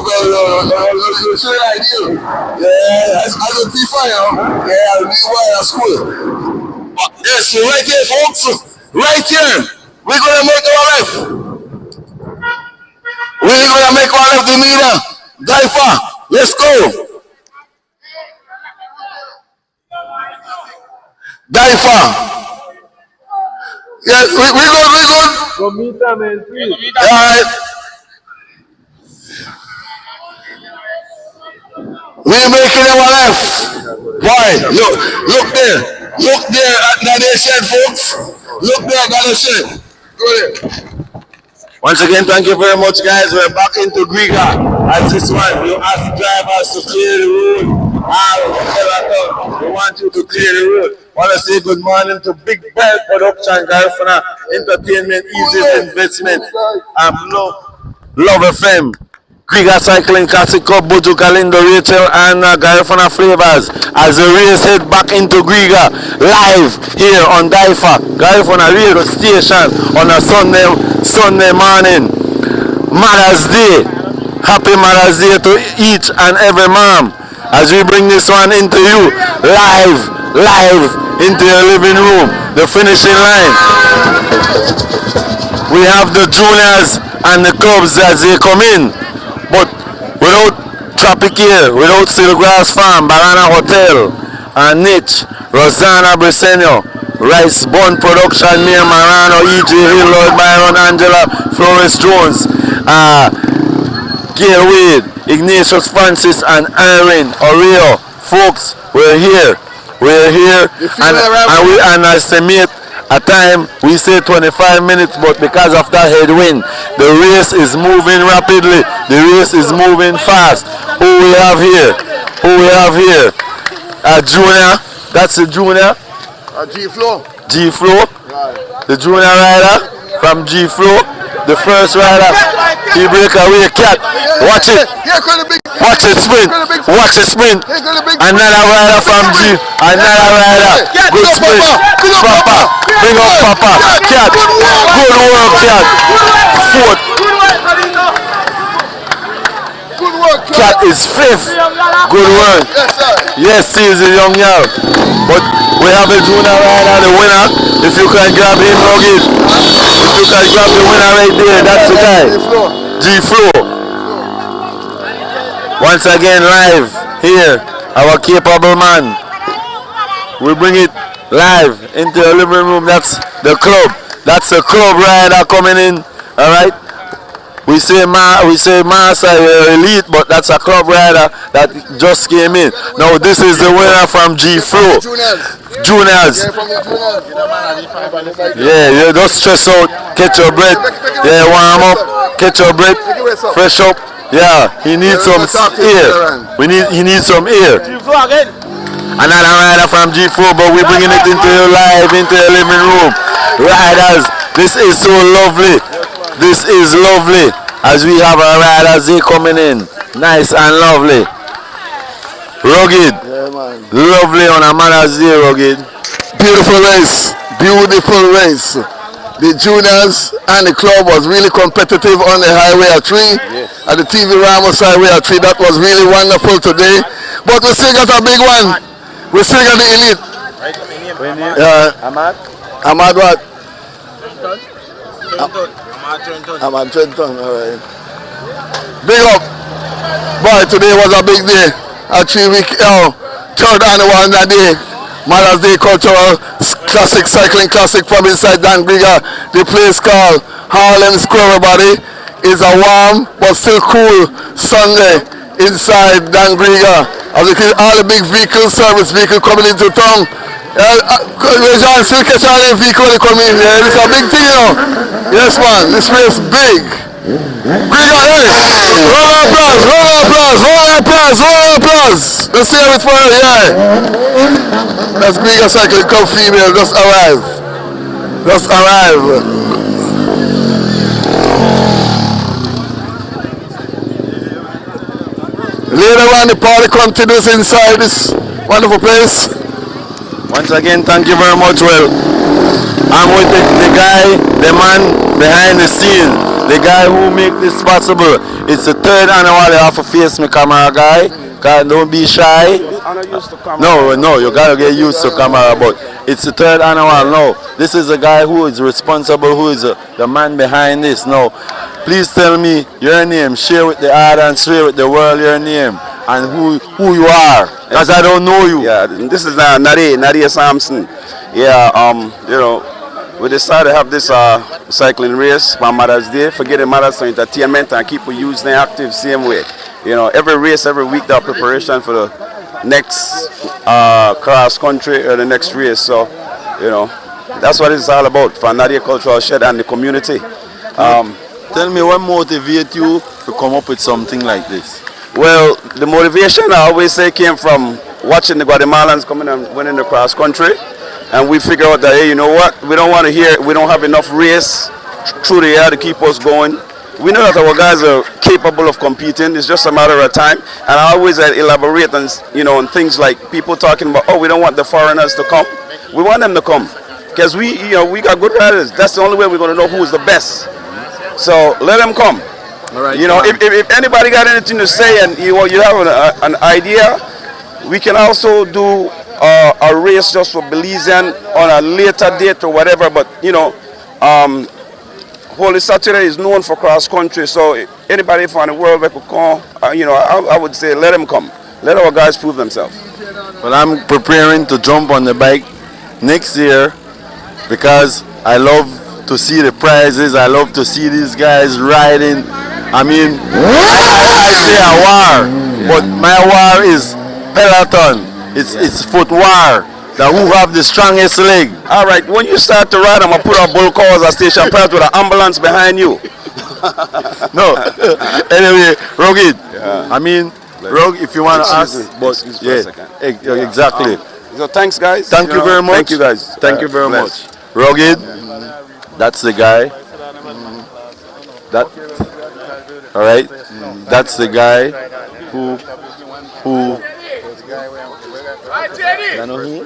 should like you. Yeah, I go T5, Yeah, I'll be while at school. Yes, so right here, folks. Right here. We're gonna make our left. We're gonna make our left, the leader. DYFA. Let's go. DYFA. Yes, we good. Go meet them and see. All right. We're making our left. Why? Look there. Look there at the shed, folks. Look there at the shed. Go there. Once again, thank you very much, guys. We're back into Griga. As this one, you ask drivers to clear the road. We want you to clear the road. Want to say good morning to Big Bell Production, Garifuna Entertainment, Easiest Investment, Love FM, Griga Cycling Classic Cup, Buju Kalindo, Rachel, and Garifuna Flavors. As the race head back into Griga, live here on DYFA Garifuna Radio Station on a Sunday morning. Mother's Day. Happy Mother's Day to each and every mom. As we bring this one into you, live into your living room, the finishing line. We have the juniors and the clubs as they come in, but without Tropic Air, without Silgrass Farm, Barana Hotel, Niche, Rosanna Briseño, Rice Bun Production, Mayor Marano, E.J. Hill, Lord Byron, Angela, Flores Jones, Gail Wade, Ignatius Francis, and Irene Oreo. Folks, we're here, and we estimate a time, we say 25 minutes, but because of that headwind, the race is moving rapidly, the race is moving fast. Who we have here? A junior, that's a junior. G-Flow, right. The junior rider from G-Flow, the first rider. He break away, Cat. Watch it. Watch it spin. Another rider from G. Another rider. Good spin. Papa. Bring up Papa. Cat. Good work, Cat. Fourth. Cat is fifth. Good work. Yes, he is a young girl. But we have a junior rider, the winner. If you can grab him, Rugged. If you can grab the winner right there, that's the guy. G-Flow. Once again, live here, our capable man. We bring it live into your living room. That's the club. That's a club rider coming in. All right. We say Master Elite, but that's a club rider that just came in. Now this is the winner from G-Flow. Juniors. Yeah, you don't stress out. Catch your breath. Yeah, warm up. Catch your breath. Fresh up. Yeah, he needs some air. He needs some air. Another rider from G4, but we're bringing it into your live, into your living room. Riders, this is so lovely. This is lovely. As we have our riders, they coming in. Nice and lovely. Rugged. Yeah, man. Lovely on a Mother's Day, Rugged. Beautiful race. Beautiful race. The juniors and the club was really competitive on the highway at 3. At the TV Ramos highway at 3. That was really wonderful today. But we still got a big one. We still got the elite. Ahmad what? Ahmad Trenton. Alright. Big up. Boy, today was a big day. A 3-week, third annual that day. Mother's Day Cultural Classic Cycling Classic from inside Dan Griga. The place called Harlem Square, everybody. It's a warm but still cool Sunday inside Dan Griga. As you can see, all the big vehicles, service vehicles coming into town. John still catch all the vehicles coming in here. It's a big thing, you know. Yes, man. This race big. Griga, hey! Roll of applause, roll of applause, roll of applause, roll of applause. Let's hear it for her, yeah. That's Griga Cycling Club female, just arrived. Just arrived. Later on the party continues inside this wonderful place. Once again, thank you very much. Well, I'm with the guy, the man behind the scene, the guy who make this possible. It's the third annual. You have to face me, camera guy. Don't be shy. No, you gotta get used to camera. But it's the third annual. No, this is the guy who is responsible, who is the man behind this. No, please tell me your name. Share with the audience, share with the world your name and who you are, because I don't know you. Yeah, this is Nadia Sampson. Yeah, you know, we decided to have this cycling race for Mother's Day, forgetting Mother's Day entertainment and keep using them active same way. You know, every race, every week, the preparation for the next cross country or the next race. So, you know, that's what it's all about for Nadia Cultural Shed and the community. Tell me what motivates you to come up with something like this? Well, the motivation I always say came from watching the Guatemalans coming and winning the cross country, and we figure out that, hey, you know what, we don't have enough race through the year to keep us going. We know that our guys are capable of competing. It's just a matter of time. And I always elaborate on, you know, on things like people talking about, oh, we don't want the foreigners to come. We want them to come because we got good riders. That's the only way we're going to know who's the best. So let them come. All right, you know, if anybody got anything to say and you have an idea, we can also do a race just for Belizean on a later date or whatever. But you know, Holy Saturday is known for cross country, so anybody from the world that could come, you know, I would say let them come. Let our guys prove themselves. Well, I'm preparing to jump on the bike next year because I love to see the prizes. I love to see these guys riding. I mean, I say a war, but my war is peloton. It's foot war. That who have the strongest leg. All right, when you start to ride, I'm gonna put a bull cars at Station Park with an ambulance behind you. No. Anyway, Rogid. Yeah. I mean, Rog, if you want to ask, but yeah, exactly. So thanks, guys. Thank you very much. Thank you, guys. Thank you very much. Rogid, that's the guy. That. All right. That's the guy who. You know who?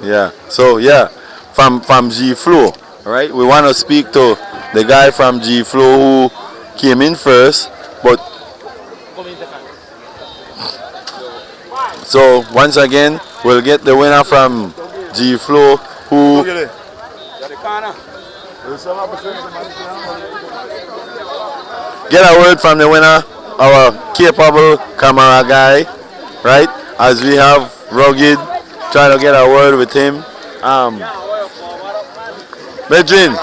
Yeah. So yeah, from G Flow. All right. We want to speak to the guy from G Flow who came in first, but so once again we'll get the winner from G Flow who. Get a word from the winner, our capable camera guy, right? As we have Rugged, try to get a word with him. Bedrin,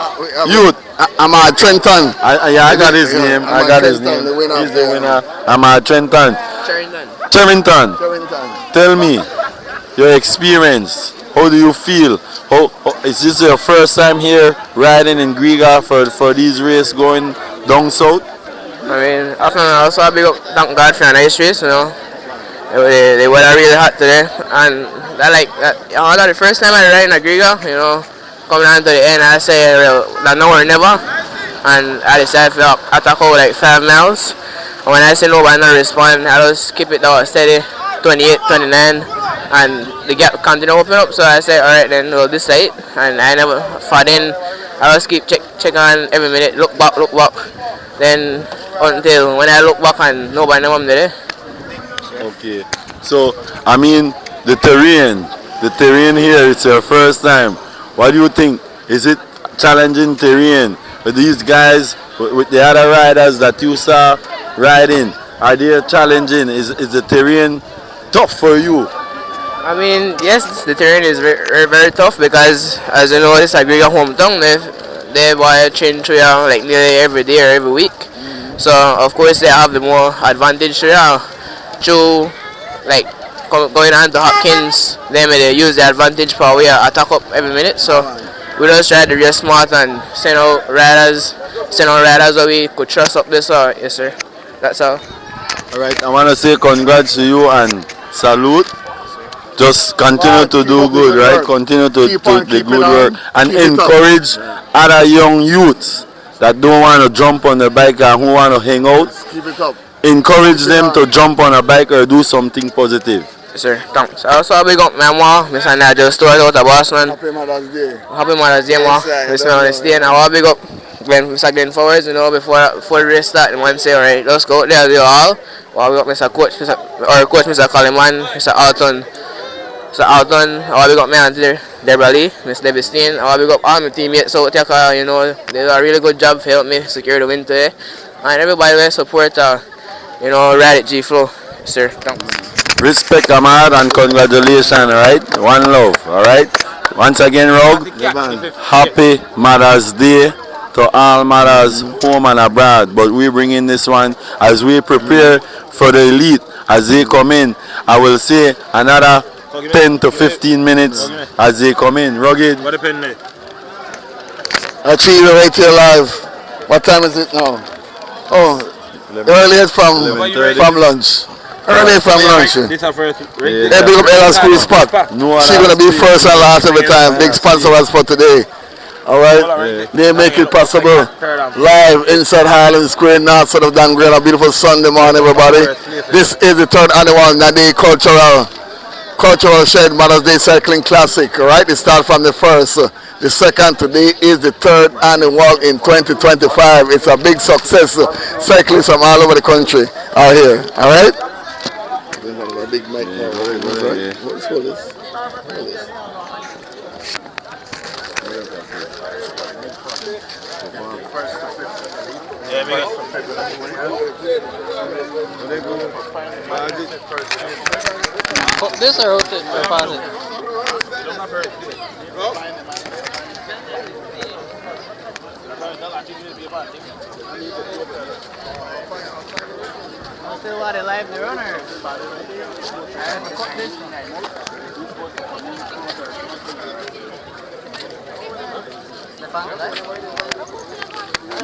youth. Ahmad Trenton. I got his name. I got his name. He's the winner. Ahmad Trenton. Cherrington. Tell me your experience. How do you feel? Is this your first time here riding in Griga for these races going down south? I mean, also a big up, thank God for a nice race, you know. The weather really hot today, and that's the first time I ride in a Griga, you know. Coming down to the end, I say that now or never, and I decided to attack over like 5 miles. And when I say nobody not respond, I just keep it down steady. 28, 29, and the gap continue to open up. So I said, all right, then we'll decide. And I never fought in. I just keep check on every minute, look back. Then until when I look back and nobody know I'm there. Okay. So, I mean, the terrain here, it's your first time. What do you think? Is it challenging terrain with these guys, with the other riders that you saw riding? Are they challenging? Is the terrain tough for you? I mean, yes, the terrain is very tough because, as you know, this is Agrega hometown. They boy train through like nearly every day or every week. So of course they have the more advantage through like going on to Hopkins. They use the advantage for we attack up every minute. So we just try to be smart and send out riders where we could trust up this. Yes sir, that's all. All right. I want to say congrats to you and salute. Just continue to do good, right? Continue to do the good work and encourage other young youths that don't want to jump on the bike and who want to hang out. Keep it up. Encourage them to jump on a bike or do something positive. Yes, sir, thanks. I also big up my mom. Miss Anna just told out a boss man. Happy Mother's Day. Happy Mother's Day, ma. Miss Mother's Day, and I want big up Glenn Forwards, before the race start, and one say, alright, let's go out there, do all. I big up Mr. Coach, Mr. Coleman, Mr. Alton. So Alton, I want big up my auntie Deborah Lee, Miss Debbie Steen. I want big up all my teammates out there, they do a really good job for helping me secure the win today. And everybody will support, ride at G-Flow. Sir, thanks. Respect, Ahmad, and congratulations, alright? One love, alright? Once again, Rogue, happy Mother's Day to all mothers home and abroad. But we bring in this one as we prepare for the elite as they come in. I will say another 10 to 15 minutes as they come in. Rugged. Achieve right here live. What time is it now? Oh, earlier from lunch. Early from lunch. They big up Ella's School Spot. She's going to be first and last every time. Big sponsor us for today. Alright? They make it possible. Live inside Highland Square, north side of Dangren. A beautiful Sunday morning, everybody. This is the third annual Nadi Cultural Shed Mother's Day Cycling Classic. Alright? It starts from the first. The second today is the third annual in 2025. It's a big success. Cyclists from all over the country are here. Alright? A big mic now. What's all this? This or rotate or pass it? I'll still let it live the runner. I have to cut this one.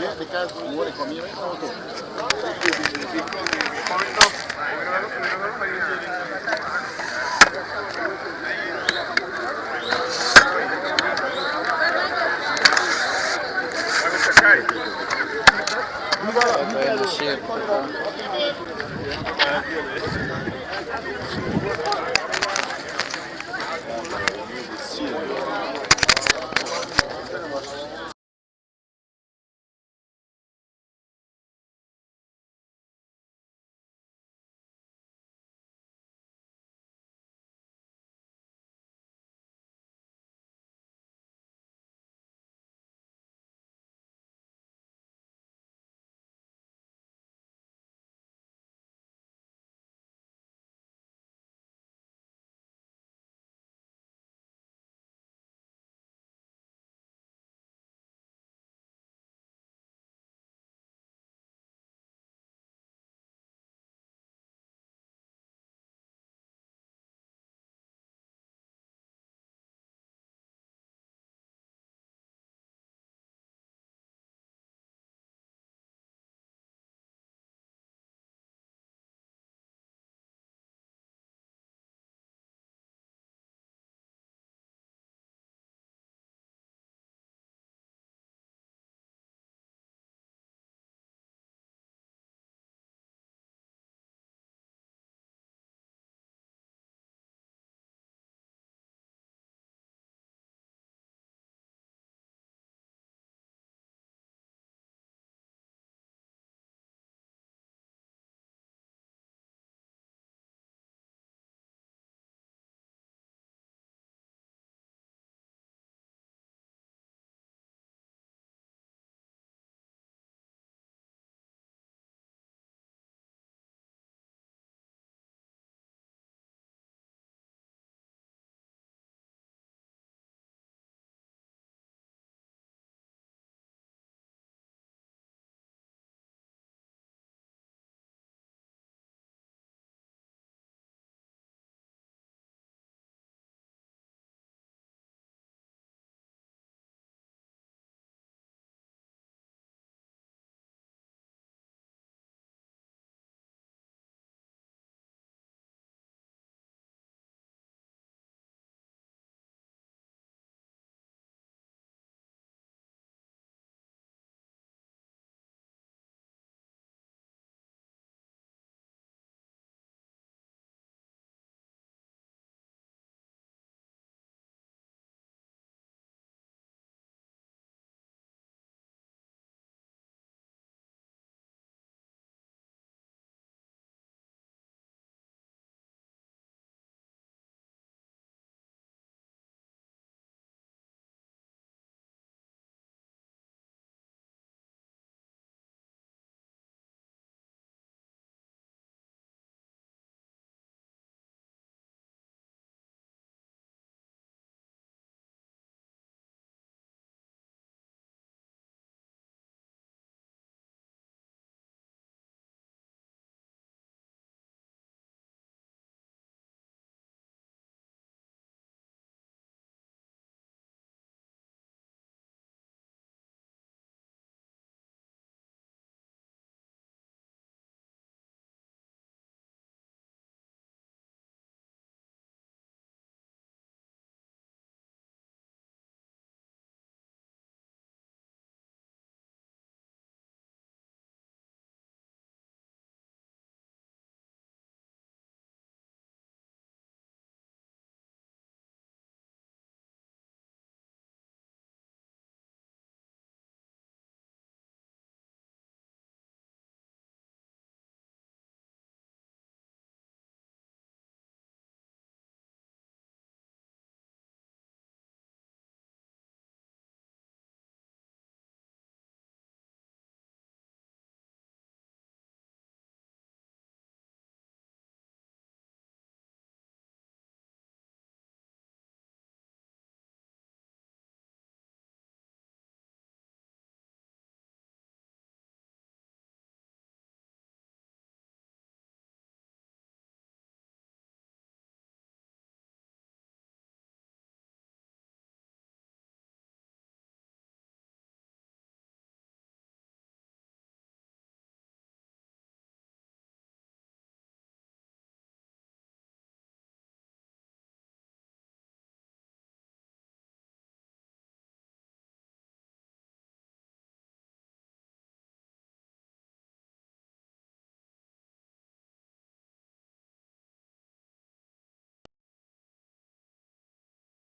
Yeah, because we want to come here right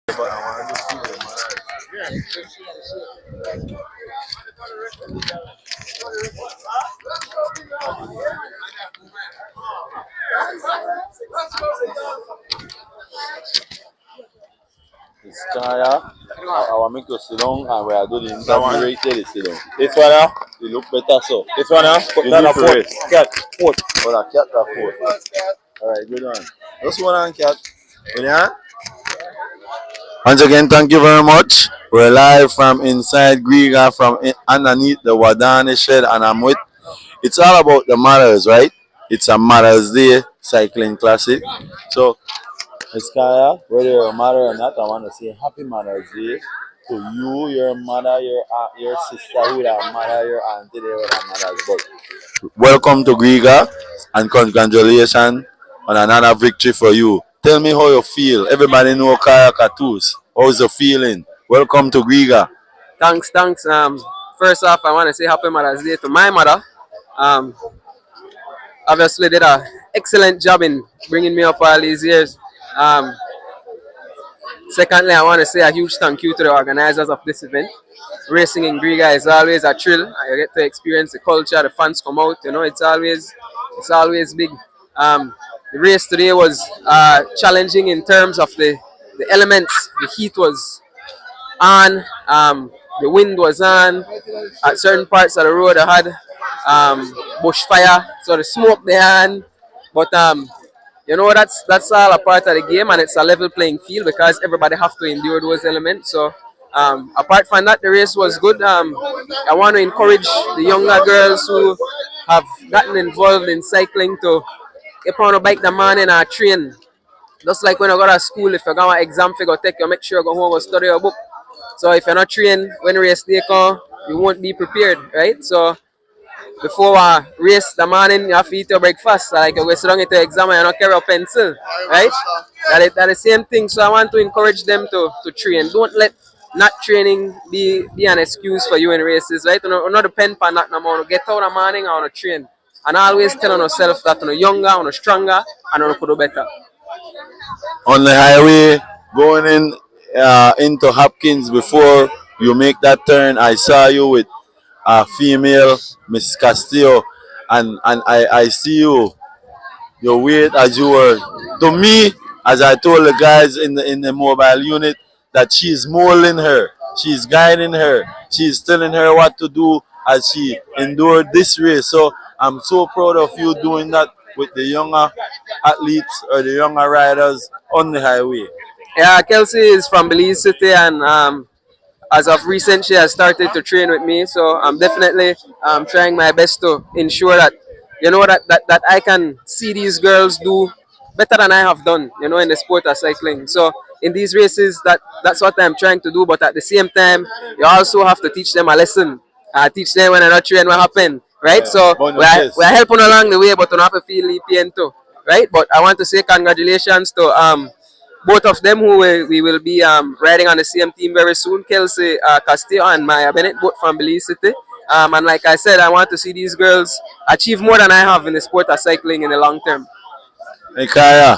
Kaya, I want make you sit down and we are doing the interview right there, they sit down. This one now. You look better so. This one now. Put You that need a to foot. rest. Cat. Foot. But I cat that foot. Alright, good one. Just one and cat. Yeah? Once again, thank you very much. We're live from inside Griga, from underneath the Wadani shed, and I'm with. It's all about the mothers, right? It's a Mother's Day cycling classic. So, Miss Kaya, whether you're a mother or not, I want to say Happy Mother's Day to you, your mother, your aunt, your sister with a mother, your auntie there with a mother's birth. Welcome to Griga, and congratulations on another victory for you. Tell me how you feel. Everybody know Kaya Katus. How's the feeling? Welcome to Griga. Thanks. First off, I want to say Happy Mother's Day to my mother. Um, Obviously did a excellent job in bringing me up all these years. Um, Secondly, I want to say a huge thank you to the organizers of this event. Racing in Griga is always a thrill. You get to experience the culture. The fans come out. It's always big. The race today was challenging in terms of the elements. The heat was on. The wind was on. At certain parts of the road, I had bushfire, so the smoke they had. But that's all a part of the game, and it's a level playing field because everybody have to endure those elements. So apart from that, the race was good. I want to encourage the younger girls who have gotten involved in cycling to get on a bike the morning and train. Just like when I go to school, if you got an exam, you go take you, make sure you go home and study your book. So if you're not trained when race day come, you won't be prepared, right? So before race the morning, you have to eat your breakfast. Like you go sit down into the exam and you don't carry a pencil, right? That's the same thing. So I want to encourage them to train. Don't let not training be an excuse for you in races, right? You not depend on that no more. Get out in the morning and train. And always tell yourself that you're younger, you're stronger, and you could do better. On the highway going into Hopkins, before you make that turn, I saw you with a female, Miss Castillo, and I see your weight as you were. To me, as I told the guys in the mobile unit, that she's molding her, she's guiding her, she's telling her what to do as she endured this race. So I'm so proud of you doing that with the younger athletes or the younger riders on the highway. Yeah, Kelsey is from Belize City, and as of recent, she has started to train with me. So I'm definitely trying my best to ensure that that I can see these girls do better than I have done, in the sport of cycling. So in these races, that's what I'm trying to do. But at the same time, you also have to teach them a lesson. Teach them when they're not trained what happened, right? So we're helping along the way, but don't have to feel EPN too, right? But I want to say congratulations to both of them who we will be riding on the same team very soon. Kelsey Castillo and Maya Bennett, both from Belize City. And like I said, I want to see these girls achieve more than I have in the sport of cycling in the long term. Hey Kaya,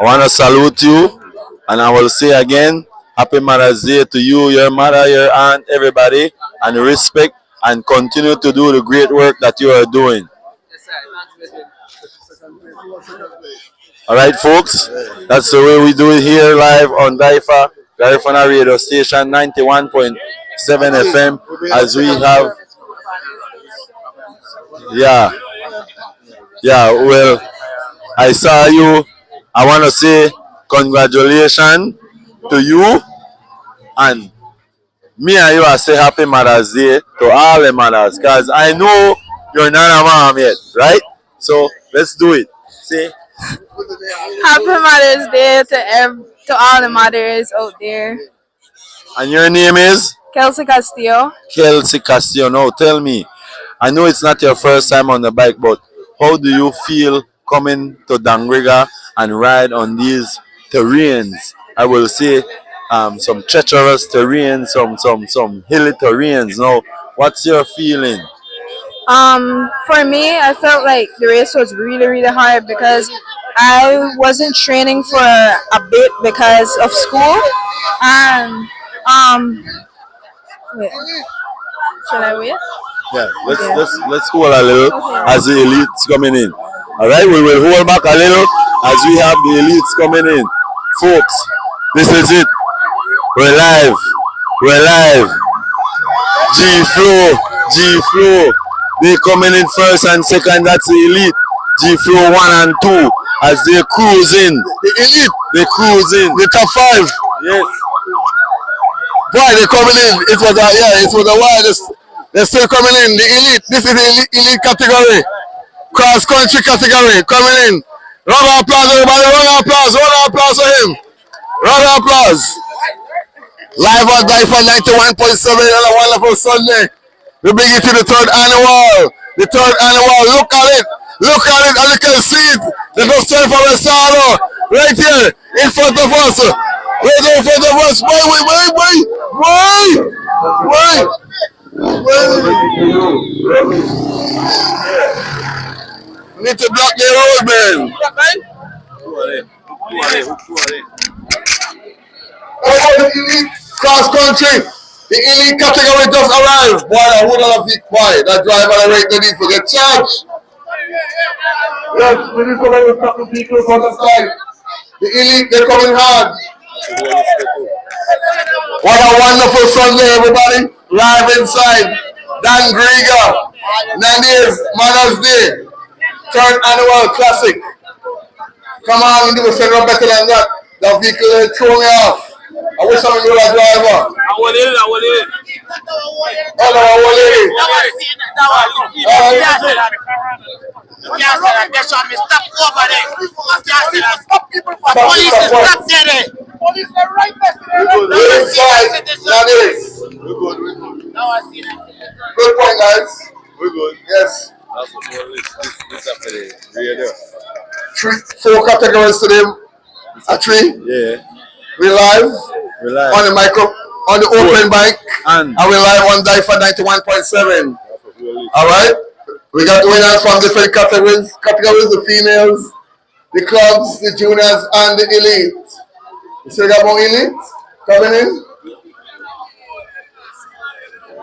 I want to salute you, and I will say again, Happy Mother's Day to you, your mother, your aunt, everybody, and respect, and continue to do the great work that you are doing. All right, folks, that's the way we do it here live on DYFA Garifuna Radio Station 91.7 FM, as we have. Well, I saw you. I want to say congratulations to you, and me and you, I say Happy Mother's Day to all the mothers, because I know you're not a mom yet, right? So let's do it. See? Happy Mother's Day to all the mothers out there. And your name is? Kelsey Castillo. Kelsey Castillo. Now tell me, I know it's not your first time on the bike, but how do you feel coming to Dangriga and ride on these terrains? I will say some treacherous terrains, some hilly terrains. Now, what's your feeling? For me, I felt like the race was really, really hard because I wasn't training for a bit because of school, and wait, should I wait? Yeah, Okay. let's hold a little Okay. as the elites coming in. All right, we will hold back a little as we have the elites coming in, folks. This is it. We're live. We're live. G Flow, G Flow. They coming in first and second. That's the elite. G Flow 1 and 2 as they cruising. The elite, They cruising. the top 5. Yes. Boy, they're coming in. It was a while. They're still coming in. The elite. This is the elite category. Cross country category coming in. Round of applause, everybody. Round of applause. Round of applause for him. Round of applause. Live on DYFA 91.7 on a wonderful Sunday. We bring it to the third annual. The third annual. Look at it. Look at it. And you can see it. The no stand for Resalo. Right here in front of us. Right in front of us. Wait. We need to block the road, man. Oh, the elite cross country. The elite category just arrived. Boy, I would have been quiet. That driver right there needs to get charged. Yes, we need to let the couple people from the side. The elite, they're coming hard. What a wonderful Sunday, everybody. Live inside. Dan Griga. Nandi's Mother's Day. Third annual classic. Come on, we do better than that. The vehicle throw me off. I wish I knew that driver. I want it. Oh, no, I want it. You can't say that. That's why I stop over there. You can't say that. Stop people for police to stop there. Police are right next to them. We're inside. That is. We're good. Now I see that. Good point, guys. We're good. Yes. That's what this after the radio. 4 categories today. A 3. Yeah. We live on the micro, on the open mic, and we live on DYFA 91.7. All right. We got winners from different categories. The females, the clubs, the juniors, and the elite. You see about elite coming in?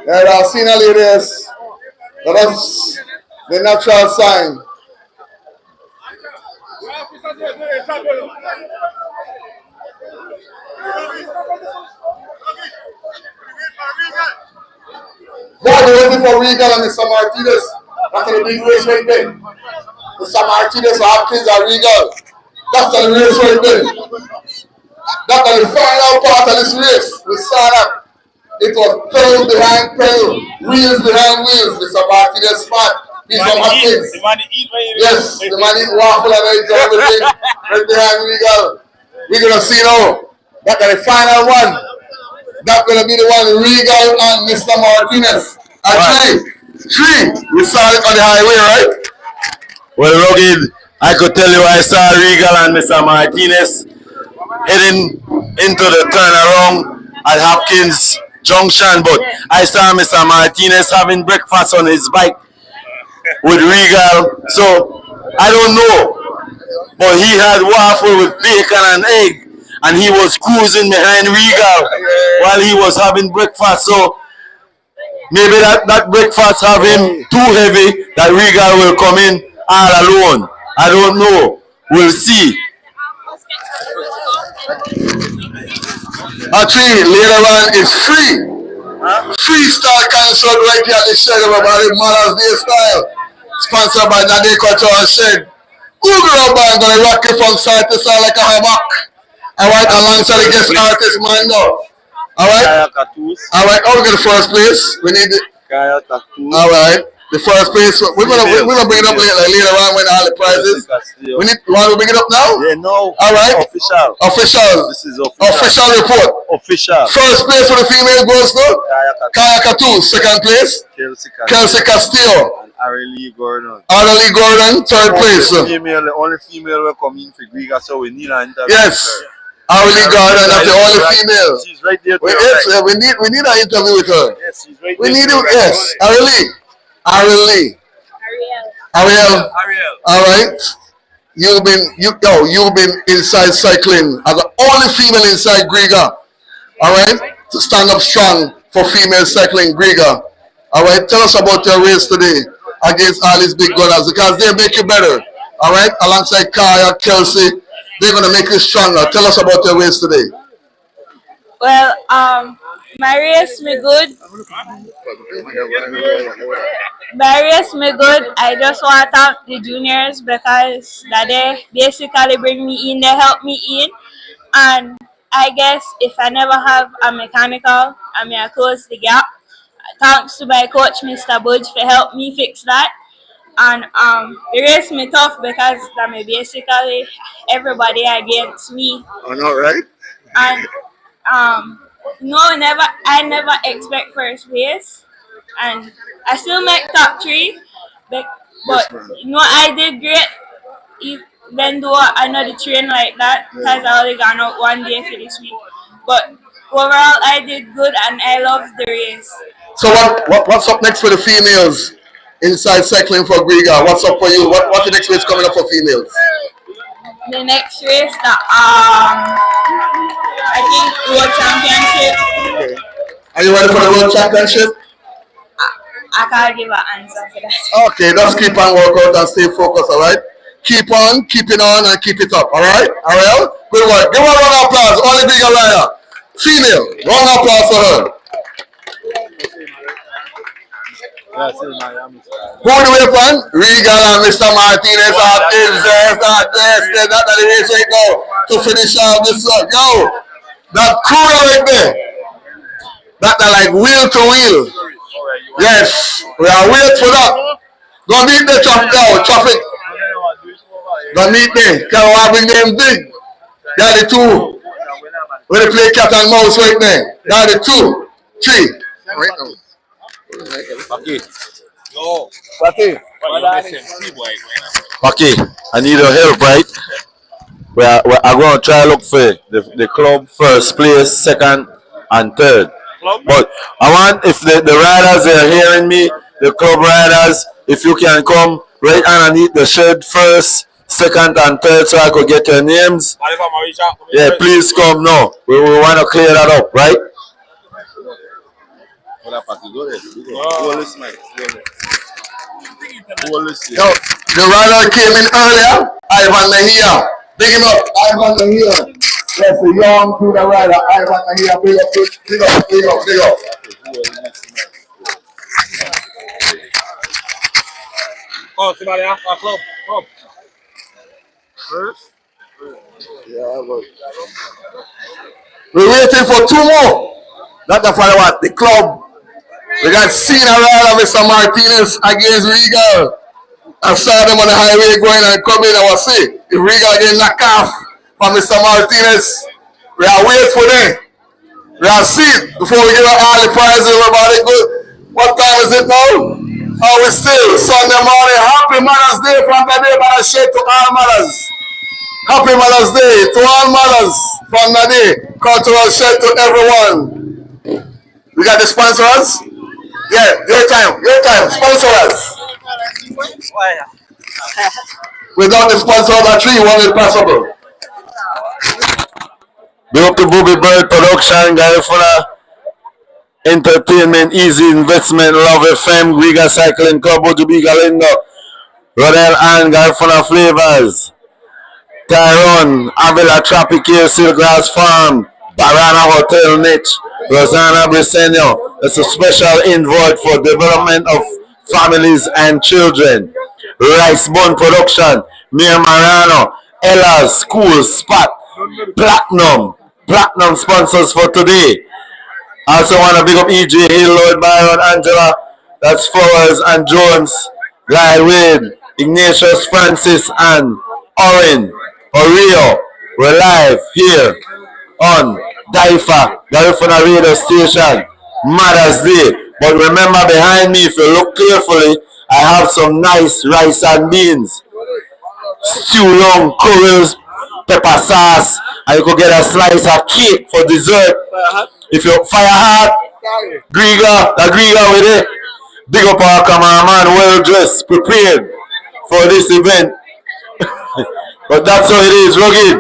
There are senior ladies. That's the natural sign. Boy, they're waiting for Regal and Mr. Martinez. That's the big race right there. Mr. Martinez, Hopkins, and Regal. That's the race right there. That's the final part of this race. We saw that. It was pedal behind pedal, wheels behind wheels. Mr. Martinez spot. He's from Hopkins. Yes, the man eat waffle and everything right behind Regal. We're going to see now. That's the final one. That's going to be the one, Regal and Mr. Martinez. And 3. We saw it on the highway, right? Well, Rugged, I could tell you I saw Regal and Mr. Martinez heading into the turnaround at Hopkins Junction, but I saw Mr. Martinez having breakfast on his bike with Regal. So, I don't know, but he had waffle with bacon and egg. And he was cruising behind Regal while he was having breakfast. So maybe that breakfast have him too heavy that Regal will come in all alone. I don't know. We'll see. Actually, later on is free. Freestyle concert right here at the shed of about Mother's Day style. Sponsored by Nadine Couture and Shed. Google Band gonna rock it from side to side like a hammock. Alright, alongside the guest artist Mando. Alright? Alright, oh, we got the first place. We need it. Alright. The first place. We're gonna bring it up later on when all the prizes. You want to bring it up now? Yeah, no. Alright. Official. This is official. Official report. Official. First place for the female goes to Kaya Katu. Second place, Kelsey Castillo. Arely Gordon. Third place. The only female will come in for Griga, so we need an interview. Yes. Arely Gordon, that's the only female. She's right there. We need an interview with her. Yes, she's right there. We need it. Yes. Ariel. All right. you've been inside cycling as the only female inside Griga. All right, to stand up strong for female cycling Griga. All right, tell us about your race today against all these big gunners because they make you better. All right, alongside Kaya, Kelsey, they're gonna make you stronger. Tell us about your race today. Well, my race me good. My race me good. I just want to thank the juniors because that they basically bring me in, they help me in, and I guess if I never have a mechanical, I may close the gap. Thanks to my coach, Mr. Budge, for help me fix that. And the race me tough because that me basically everybody against me. I know, right? And no, never. I never expect first place, and I still make top three. But I did great. Even though I know the train like that, because I only gone out one day for this week. But overall, I did good, and I love the race. So what's up next for the females inside cycling for Griga? What's up for you? What's the next race coming up for females? The next race, I think World Championship. Okay. Are you ready for the World Championship? I can't give an answer for that. Okay, just keep on work out and stay focused, all right? Keep on, keep it on, and keep it up, all right? All right? Good work. Give her a round of applause. Only big rider. Female. Round of applause for her. Who do we from? Regal and Mr. Martinez are that the race right now to finish off this one. Yo, that crew right there. That like wheel to wheel. Yes, we are waiting for that. Go meet the traffic. Go meet them. Can I bring them big? They are the two. When they play cat and mouse right there. They are the 2, 3. Right now. Okay, I need your help, right? I'm going to try to look for the club first place, second, and third. But I want, if the riders are hearing me, the club riders, if you can come right underneath the shed first, second, and third, so I could get your names. Yeah, please come now. We want to clear that up, right? Yo, the rider came in earlier, Ivan Mejia. Big him up, Ivan Mejia. That's the young to the rider, Ivan Mejia. Big up. Oh, somebody else, club. First? Yeah, but we're waiting for 2 more. That's the final one. The club. We got Cena Rada, Mr. Martinez against Regal. I saw them on the highway going and coming. I was saying, if Regal get knocked off from Mr. Martinez, we are waiting for them. We are see before we give out all the prizes. Everybody good. What time is it now? Oh, we still Sunday morning. Happy Mother's Day from today, but I say to all mothers. Happy Mother's Day to all mothers from today. Cultural shirt to everyone. We got the sponsors. Yeah, your time, sponsor us. Without the sponsor of that tree, what is possible? Big up to Bobby Bird Production, Garifuna Entertainment, Easy Investment, Love FM, Griga Cycling Club, Ojubi Galindo, Rodel and Garifuna Flavors, Tyrone, Avila Tropical, Silgrass Farm, Barana Hotel Niche, Rosanna Briseño. It's a special invite for development of families and children. Rice Bun Production, Mir Marano, Ella's School Spot, Platinum sponsors for today. Also want to big up EJ Hill, Lloyd Byron, Angela, that's Flowers and Jones, Guy Wade, Ignatius Francis and Orin Oreo. We're live here on DYFA Garifuna Radio Station, Mother's Day. But remember, behind me, if you look carefully, I have some nice rice and beans, stew long curries, pepper sauce, and you could get a slice of cake for dessert. If you fire hard, Griga with it. Big up our cameraman, well dressed, prepared for this event. But that's how it is, Rugged.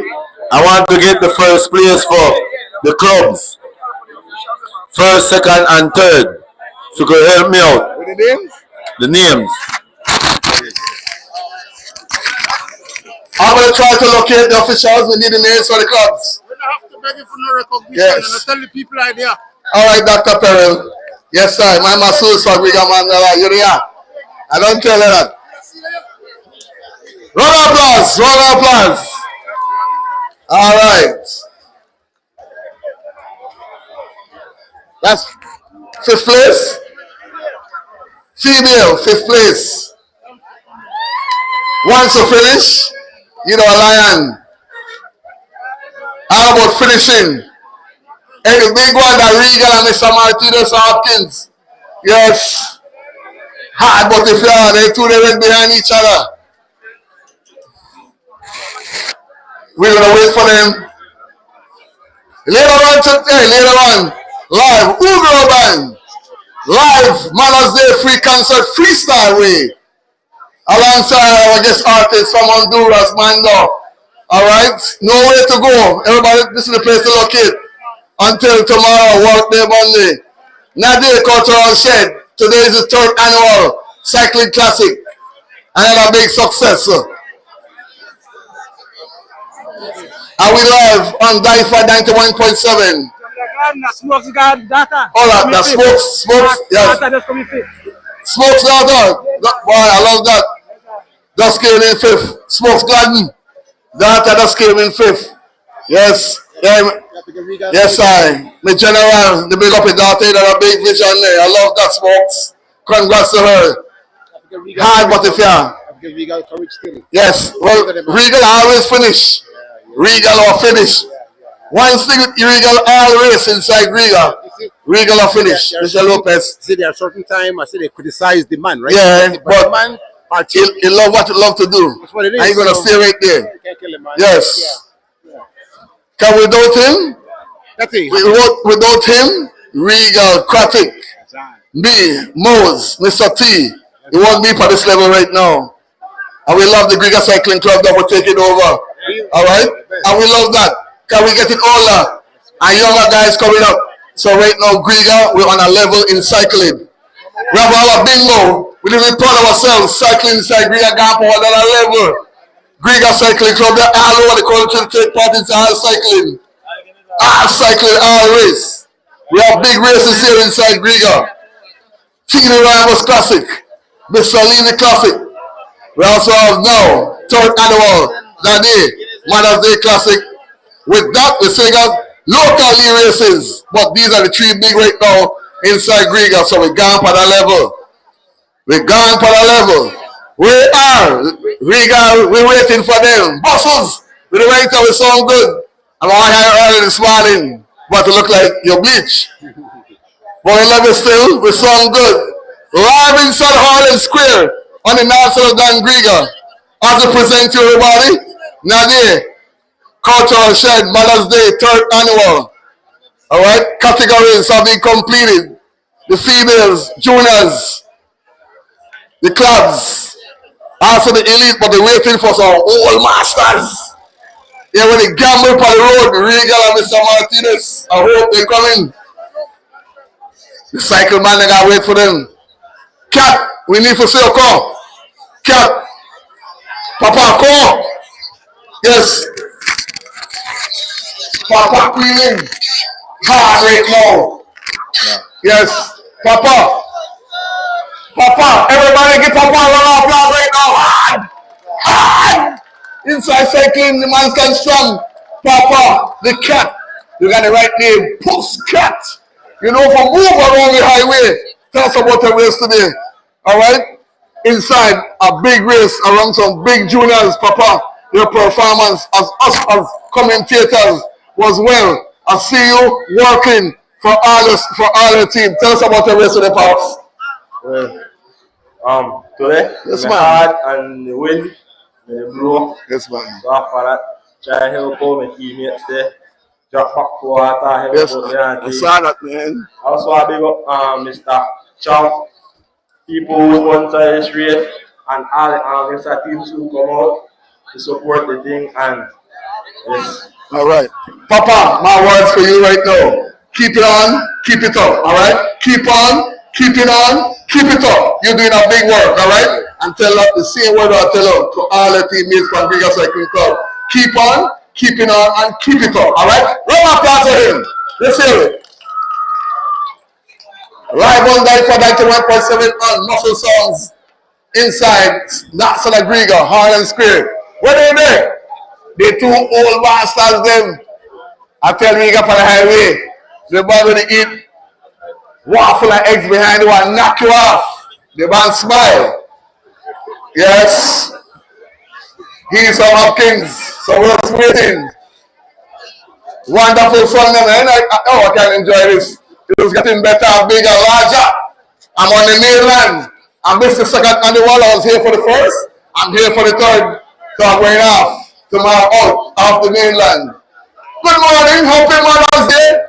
I want to get the first place for the clubs. First, second, and third. So you could help me out. With the names? The names. I'm going to try to locate the officials. We need the names for the clubs. We don't have to beg you for no recognition. Yes. And I tell the people right there. All right, Dr. Perel. Yes, sir. My masseuse for Brigham Mandela. You're here. I don't tell her that. Round of applause. Round of applause. All right. That's 5th place. Female, 5th place. Once you finish, you know, a lion. How about finishing? And the big one, that Regal and Mr. Martinez Hopkins. Yes. Hard, but if you are, they two, they went behind each other. We're going to wait for them. Later on today, later on, live, Ugro Band. Live, Mother's Day free concert, freestyle way. Alongside our guest artist from Honduras, Mando. Alright, nowhere to go. Everybody, this is the place to locate. Until tomorrow, work day Monday. Nadir Cultural Shed. Today is the 3rd annual Cycling Classic. Another big success. Are we live on DYFA 91.7? All right, the smokes, yes. Smokes daughter. Boy, I love that. Just came in 5th. Smokes Gladden. Daughter just came in 5th. Yes. Yeah, yes, my general, the big up your daughter, that a big vision there. I love that, Smokes. Congrats to her. Hard, but if you yes, well, Regal always finish. Regal or finish. Once thing with Regal all race inside Regal. Regal or finish. Mr. Lopez. See, there are certain time I say they criticize the man, right? Yeah, but the man, he love what he love to do. that's what it is. And you're gonna stay right there. Can't kill him, man. Yes. Can without him? That's it. Without him, Regal, Kratik, me, Mose, Mr. T. He won't be for this level right now. And we love the Griga Cycling Club that will take it over. Alright? And we love that. Can we get it older and younger guys coming up? So right now, Griga, we're on a level in cycling. We have all a bingo. We didn't proud of ourselves. Cycling inside Griga Gap on another level. Griga Cycling Club, they're all over the country to take part in all cycling. All cycling, all race. We have big races here inside Griga. Tina Rivals Classic. Mr. Levy Classic. We also have now 3rd annual Mother's Day Classic. With that, we say locally races. But these are the 3 big right now inside Griga. So we're gone for the level. We're gone for the level. We are Riga, we're waiting for them. Bosses, with the right now, we sound good. I'm on here early this morning, but to look like your bleach. But we love you still, we sound good. Live inside Harlem Square on the north side of Dan Griga. As we present to everybody, Nadir Cultural Shed, Mother's Day, 3rd annual. Alright, categories have been completed. The females, juniors, the clubs. Also the elite, but they're waiting for some old masters. Yeah, when they gamble for the road, Regal and Mr. Martinez, I hope they're coming. The cycle man, they gotta wait for them. Cat, we need to see a call. Cat, Papa, call. Yes. Papa, cleaning. Hard right now. Yes. Papa. Papa, everybody give Papa a round of applause right now. Hard! Hard! Inside cycling, the man stands strong. Papa, the cat. You got the right name. Puss Cat. You know, for move along the highway. Tell us about the race today. Alright? Inside a big race around some big juniors, Papa. Your performance as us as commentators was well. I see you working for all the team. Tell us about the race of the Pops. Today, yes, the man. hard and the wind, the blow. Yes, man. So after that, try to help out my teammates there. Drop back for water, help yes, out there. I saw that, man. Also, I big up Mr. Chow, people who sponsor this race, and all the Mr. teams who come out. to support the thing and yes. All right. Papa, my words for you right now. Keep it on, keep it up. All right? Keep on, keep it on, keep it up. You're doing a big work. All right? And tell us the same word I tell her to all the teammates from Bigger Cycling Club. Keep on, keep it on, and keep it up. All right? Round of applause for him. Let's hear it. Live on DYFA 91.7 on Muscle Songs inside Naxon Agriga, Harlem Square. What are they there? The two old bastards them. I tell me for the highway. The man gonna eat waffle and eggs behind you and knock you off. The man smile. Yes. He's some Hopkins. So we're waiting. Wonderful song and I can enjoy this. It was getting better, bigger, larger. I'm on the mainland. I missed the second on the wall. I was here for the first. I'm here for the third. So I'm going off tomorrow out off the mainland. Good morning, happy Mother's Day.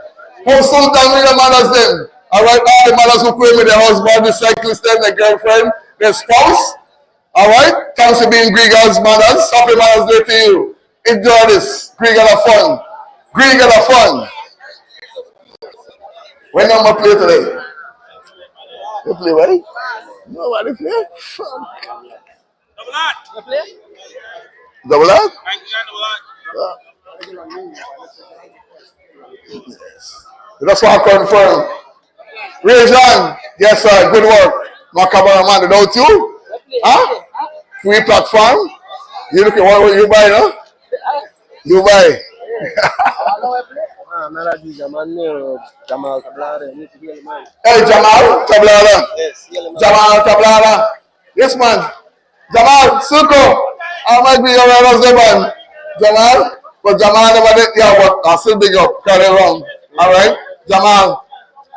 How soon down with the mothers then? Alright, all the mothers who claim with their husband, the cyclist, their girlfriend, their spouse. Alright, thanks for being Grigal's mothers. Happy Mother's Day to you. Enjoy this. Grigal have fun. Grigal have fun. When number play today? You play, right? Nobody play? Double out? That's what I confirm. Rajan, yes sir, good work. My cameraman, without you? Huh? Free platform? You look at what you buy, no? You buy. Hey Jamal Tablada. Jamal Tablada. Yes man. Jamal Suko. I might be your husband. Jamal. But Jamal never did, yeah, but I still big up, carry around. Alright? Jamal,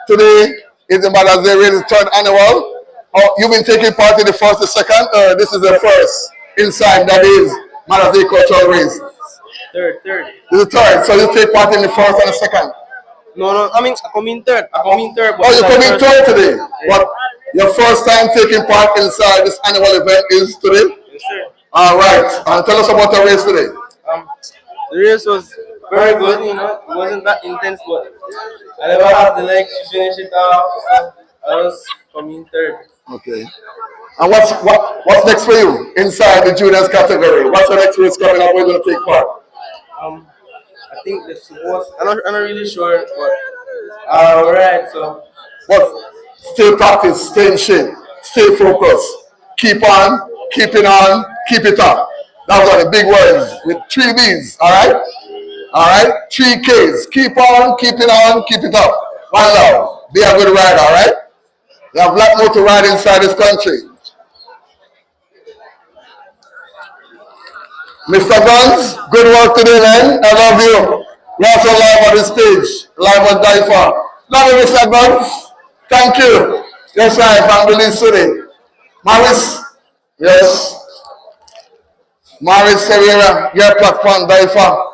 today is the Mother's Day race, third annual. Oh, you've been taking part in the first, the second, this is the first inside, that is Mother's Day cultural race. Third. This is the third, so you take part in the first and the second. No, I mean, I come in third. Oh, you come in third today? Yeah. But your first time taking part inside this annual event is today? Yes, sir. Alright, and tell us about the race today. The race was very good, you know, it wasn't that intense, but I never had the legs to finish it off, so I was coming third. Okay. And what's next for you inside the juniors category? What's the next race coming up? We're going to take part. I think the supposed. I'm not really sure, but alright. So, but stay practice, stay in shape, stay focused, keep on, keep it on, keep it up. Those are the big words with 3 B's. All right, all right. 3 K's. Keep on, keep it on, keep it up. One love. Be a good rider. All right. You have a lot more to ride inside this country. Mr. Guns, good work today, man. I love you. We're also live on the stage, live on DYFA. Love you, Mr. Guns. Thank you. Yes, I am released today. Maris, yes. Maris Ferreira, your platform, DYFA,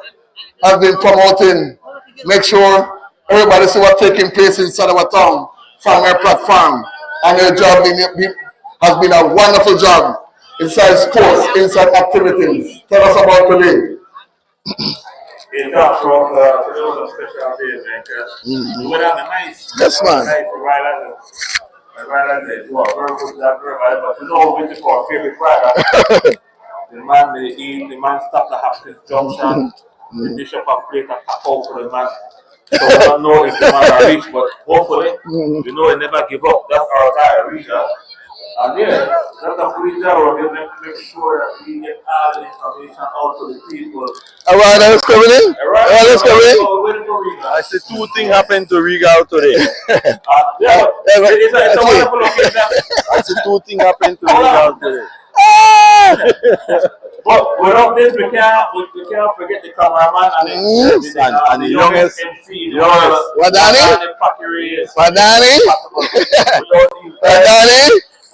has been promoting. Make sure everybody see what's taking place inside our town from your platform. And your job has been a wonderful job. Inside sports, inside activities. Tell us about today. In terms of today was a special day, man. We went on a nice. Yes, man. The riders they do a very good job, but you know, waiting for our favorite rider. The man they eat, the man stopped the Hopkins Junction. The bishop have played a tap out for the man. So we don't know if the man will reach, but hopefully, we know he never give up. That's our guy, Rita. And yeah, that's a free job. We make sure that we get all the information out to the people. All right, let's come in. All right, let's come in. I see 2 things happened to Riga today. Yeah, it's a wonderful occasion. I see 2 things happened to Riga today. But without this, we can't forget the cameraman and the youngest MC. Wadani? Wadani?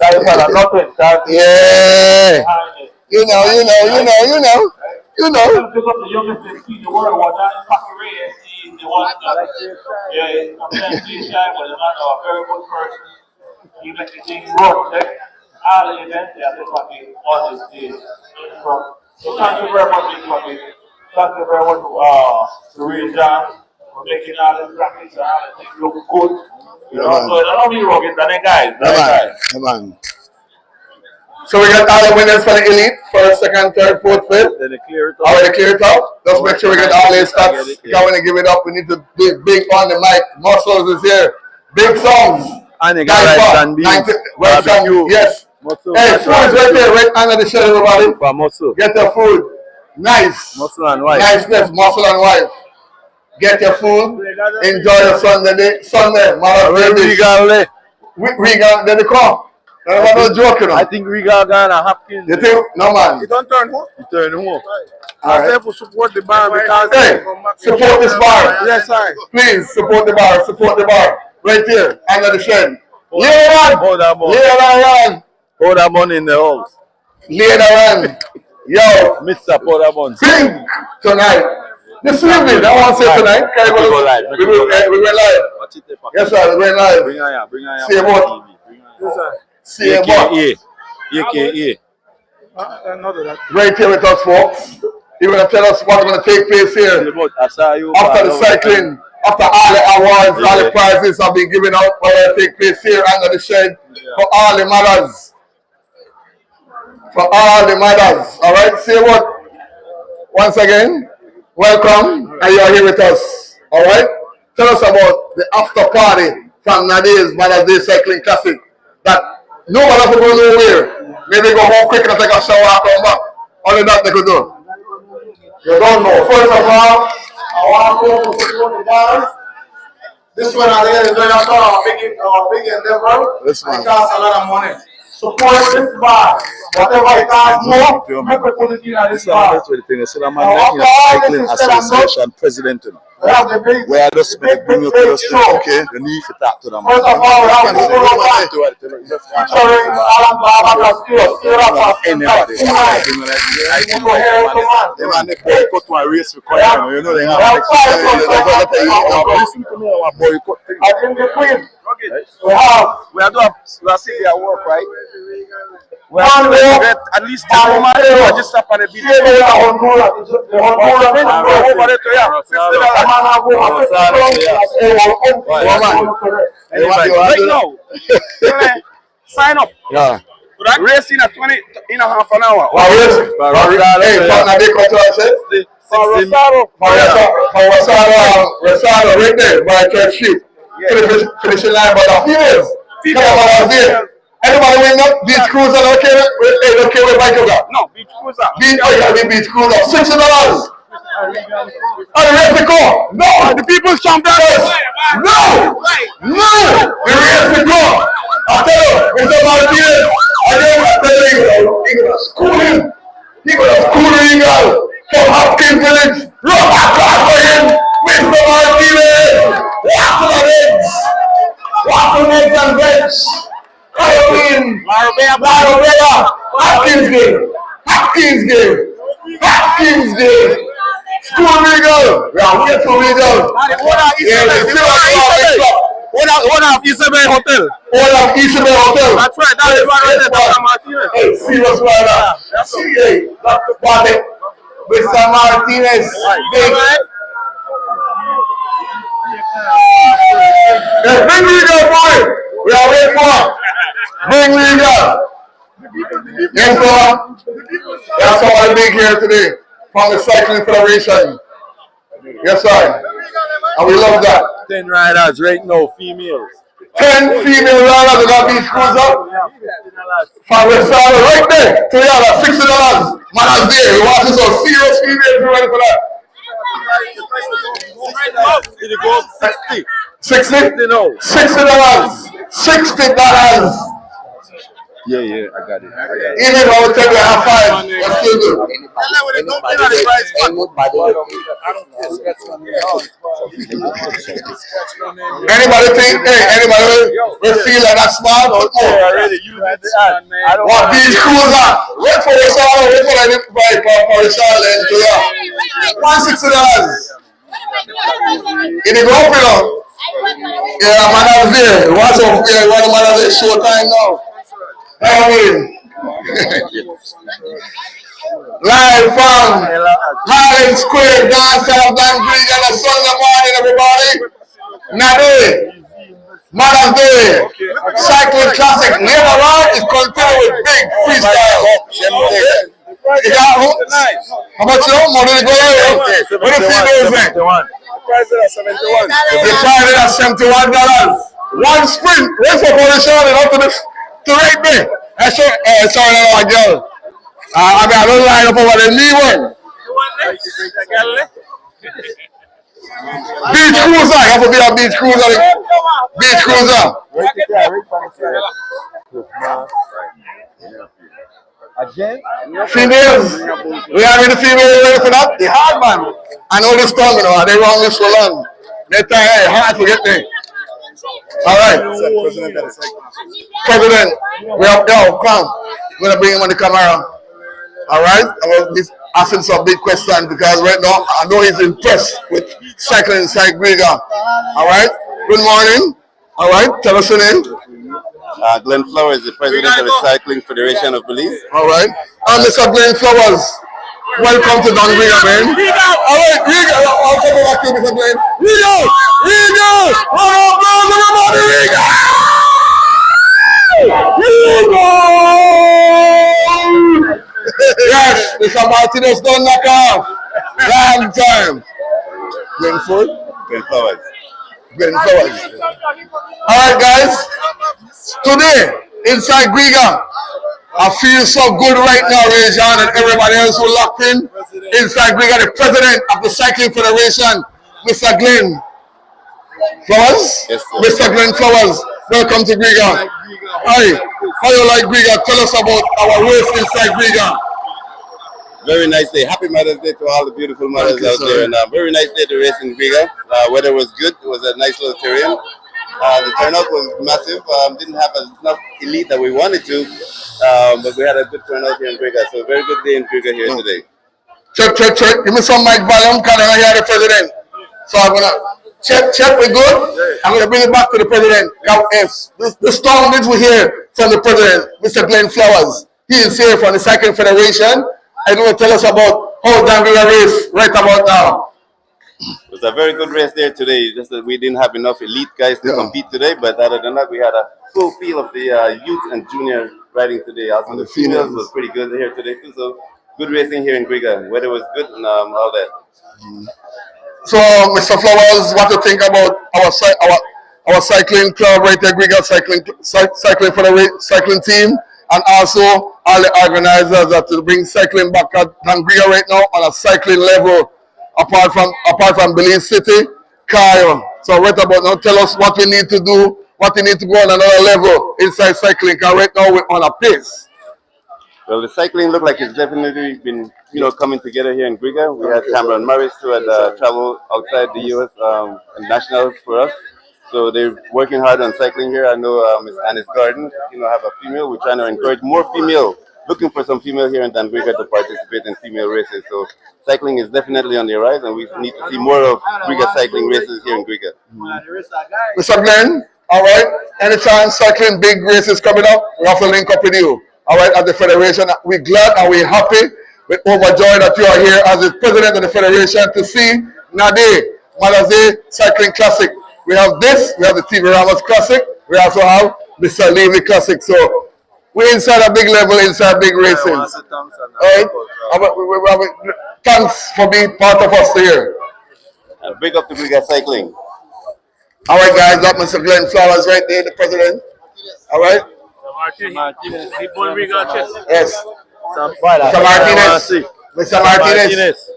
Nothing. Yeah. You know. Because the youngest MC in the world, Wadani Pakiri, is the one that, he's shy, but the man is a very good person. He makes the thing work. All the events, they are on this day from So thank you very much, Big Papi. Thank you very much to Ray John for making all the graphics and all the things look good. You know, so I don't be wrong, it's the guys. Come on. So we got all the winners for the elite, first, second, third, fourth, fifth. Then they clear it up. Already clear it up. Just make sure we get all these stats. Because when they give it up, we need to be big on the mic. Muscles is here. Big songs. And you got rice and beans. Yes. Muscle. Hey, food is right there, right under the shed, everybody. For muscle. Get your food. Nice. Muscle and wife. Niceness, muscle and wife. Get your food. Enjoy your Sunday. Mother's Day. Regal, then they come. I'm not joking. I think Regal gonna Hopkins. You think? No, man. You don't turn home. You turn home. All right. To support the bar because hey, support this bar. Yes, sir. Please support the bar. Support the bar. Right here, under the shed. Yeah, man. Hold that money. Yeah, Hold that money in the house. Later on. Yo. Mr. Podamon. Big tonight. This evening, I want to say tonight. We go live. We went live. Yes, sir. We went live. Bring on here. See about. Yes, sir. See about. AKA. Right here with us, folks. You're going to tell us what's going to take place here. After the cycling, after all the awards, all the prizes have been given out, what will take place here under the shed for all the mothers. For all the mothers. All right, say what? Once again, welcome, and you are here with us. All right, tell us about the after party from Nadia's Mother's Day Cycling Classic. That nobody will go nowhere. Maybe go home quick and take a shower and come back. Only that they could do. You don't know. First of all, I want to support the guys. This one at the end is very big endeavor. This one. It costs a lot of money. Support this bar. Whatever it costs more, make a put it in this bar. That's what the thing is. I'm a cycling association president. We have the big, where I just bring you to the show. Okay. You need to talk to them. First of all, we have to featuring Alan Baba, anybody. They want to boycott my race because you know they have listen to me, I want boycott things. I think the queen. We are seeing their work, right? We are doing at least 10 women register for the video. Right now, sign up. Yeah. Racing at 20 in a half an hour. Rosado right there by Church Street. Finishing line, but the females. Anybody win up? Beach Cruiser, okay with bike over? No, Beach Cruiser. Beach Cruiser. $60. Are you ready to go? No! The people's champion! No! We're ready to go! I tell you, it's about here. I tell you, he's gonna school him. He's gonna school him, girl. From Hopkins Village. Rock across for him. Mr. Martinez. Waffle eggs and veg. Halloween. Marbella. Hopkins game. School Regal. We are here to Regal. One of Isabel Hotel. That's right. That is right there. Hey, serious one now. Hey, Dr. Bobby. Mr. Martinez. Bring Regal for it. We are waiting for. Bring Regal. Yes, sir. That's all I big here today from the Cycling Federation. Yes, sir. And we love that. 10 riders right now, females. 10 female riders that got Beach Cruiser. From Rosado right there. $3, $60. Mother's Day. You want to see some serious females ready for that? 60? $60. Yeah, I got it. Even if I would take a half five, that's still good. Anybody think, anybody will feel like that's smart? What these crews are? Wait for the song, wait for the for the song and $160. In the GoPro. Yeah, man, I'm there. Watch out, yeah, one of the man is short time now. I mean, Live from Harlem Square, downtown Danbury on a Sunday morning, everybody. Nade, Mother's Day, Cycling Classic. Later on, is continued with big freestyle. You got who? How much you know? More than go away. What the females think? Price at 71. They tried it at $71. One sprint, race for position and up to right there. That's sorry, my girl. I mean, I don't line up over the knee one. Beach cruiser, you have to be a beach cruiser. Beach cruiser. Females, we have any females ready for that? The hard man. I know this tongue, you know, they wrong this for long. They tell you, hard to get there. All right. President, we have, come. We're going to bring him on the camera. All right. I'm going to be asking some big questions because right now I know he's impressed with cycling inside Grega. All right. Good morning. All right. Tell us your name. Glenn Flowers, the president of the Cycling Federation of Belize. All right. Mr. Glenn Flowers, welcome to Don Grega, man. All right, Grega. I'll come back to you, Mr. Glenn. Grega! Grega! Oh, everybody, Grega! Grega! Yes, Mr. Martinez don't knock off. Long time. Glenn Ford? Glenn Flowers. Glenn Flowers. All right, guys. Today, inside Grega, I feel so good right now, Rajan, and everybody else who locked in. Inside Grega, the president of the Cycling Federation, Mr. Glenn Flowers. Yes, sir. Mr. Glenn Flowers, welcome to Grega. Hi, how you like Grega? Tell us about our race inside Grega. Very nice day. Happy Mother's Day to all the beautiful mothers out there. And very nice day to race in Grega. Weather was good. It was a nice little terrain. The turnout was massive. Didn't have enough elite that we wanted to, but we had a good turnout here in Grega. So a very good day in Grega here today. Check. Give me some mic volume. Can I hear the president? So I'm gonna check. We good. I'm gonna bring it back to the president. Now, if the storm that we hear from the president, Mr. Glenn Flowers, he is here from the Cycling Federation. And he will tell us about how Danbury race right about now. It was a very good race there today. Just that we didn't have enough elite guys to compete today, but other than that, we had a full field of the youth and junior riding today. Also, the females was pretty good here today too. So good racing here in Grega. Weather was good and all that. So, Mr. Flowers, what do you think about our cycling club right there, Grega cycling for the cycling team, and also all the organizers that to bring cycling back at Grega right now on a cycling level, apart from Belize City, Kyle. So right about now, tell us what we need to do, what we need to go on another level inside cycling. Because right now we're on a pace. Well, the cycling looked like it's definitely been, coming together here in Grega. We had Cameron Morris who had traveled outside the U.S. And nationals for us. So they're working hard on cycling here. I know Miss Annis Garden, have a female. We're trying to encourage more female, looking for some female here in Danbury to participate in female races. So cycling is definitely on the rise, and we need to see more of Grega cycling races here in Grega. Mr. Glenn, all right, anytime cycling big races coming up, we have to link up with you. All right, at the Federation, we're glad and we're happy, we're overjoyed that you are here as the president of the Federation to see Nade Mother's Day Cycling Classic. We have this, we have the TV Ramos Classic, we also have the Salini Classic. So we're inside a big level, inside big races. All right, thanks for being part of us here. And big up to Grega cycling. All right, guys, that's Mr. Glenn Flowers right there, the president. All right. Martinez. Yes. Mr. Martinez. Mr. Martinez.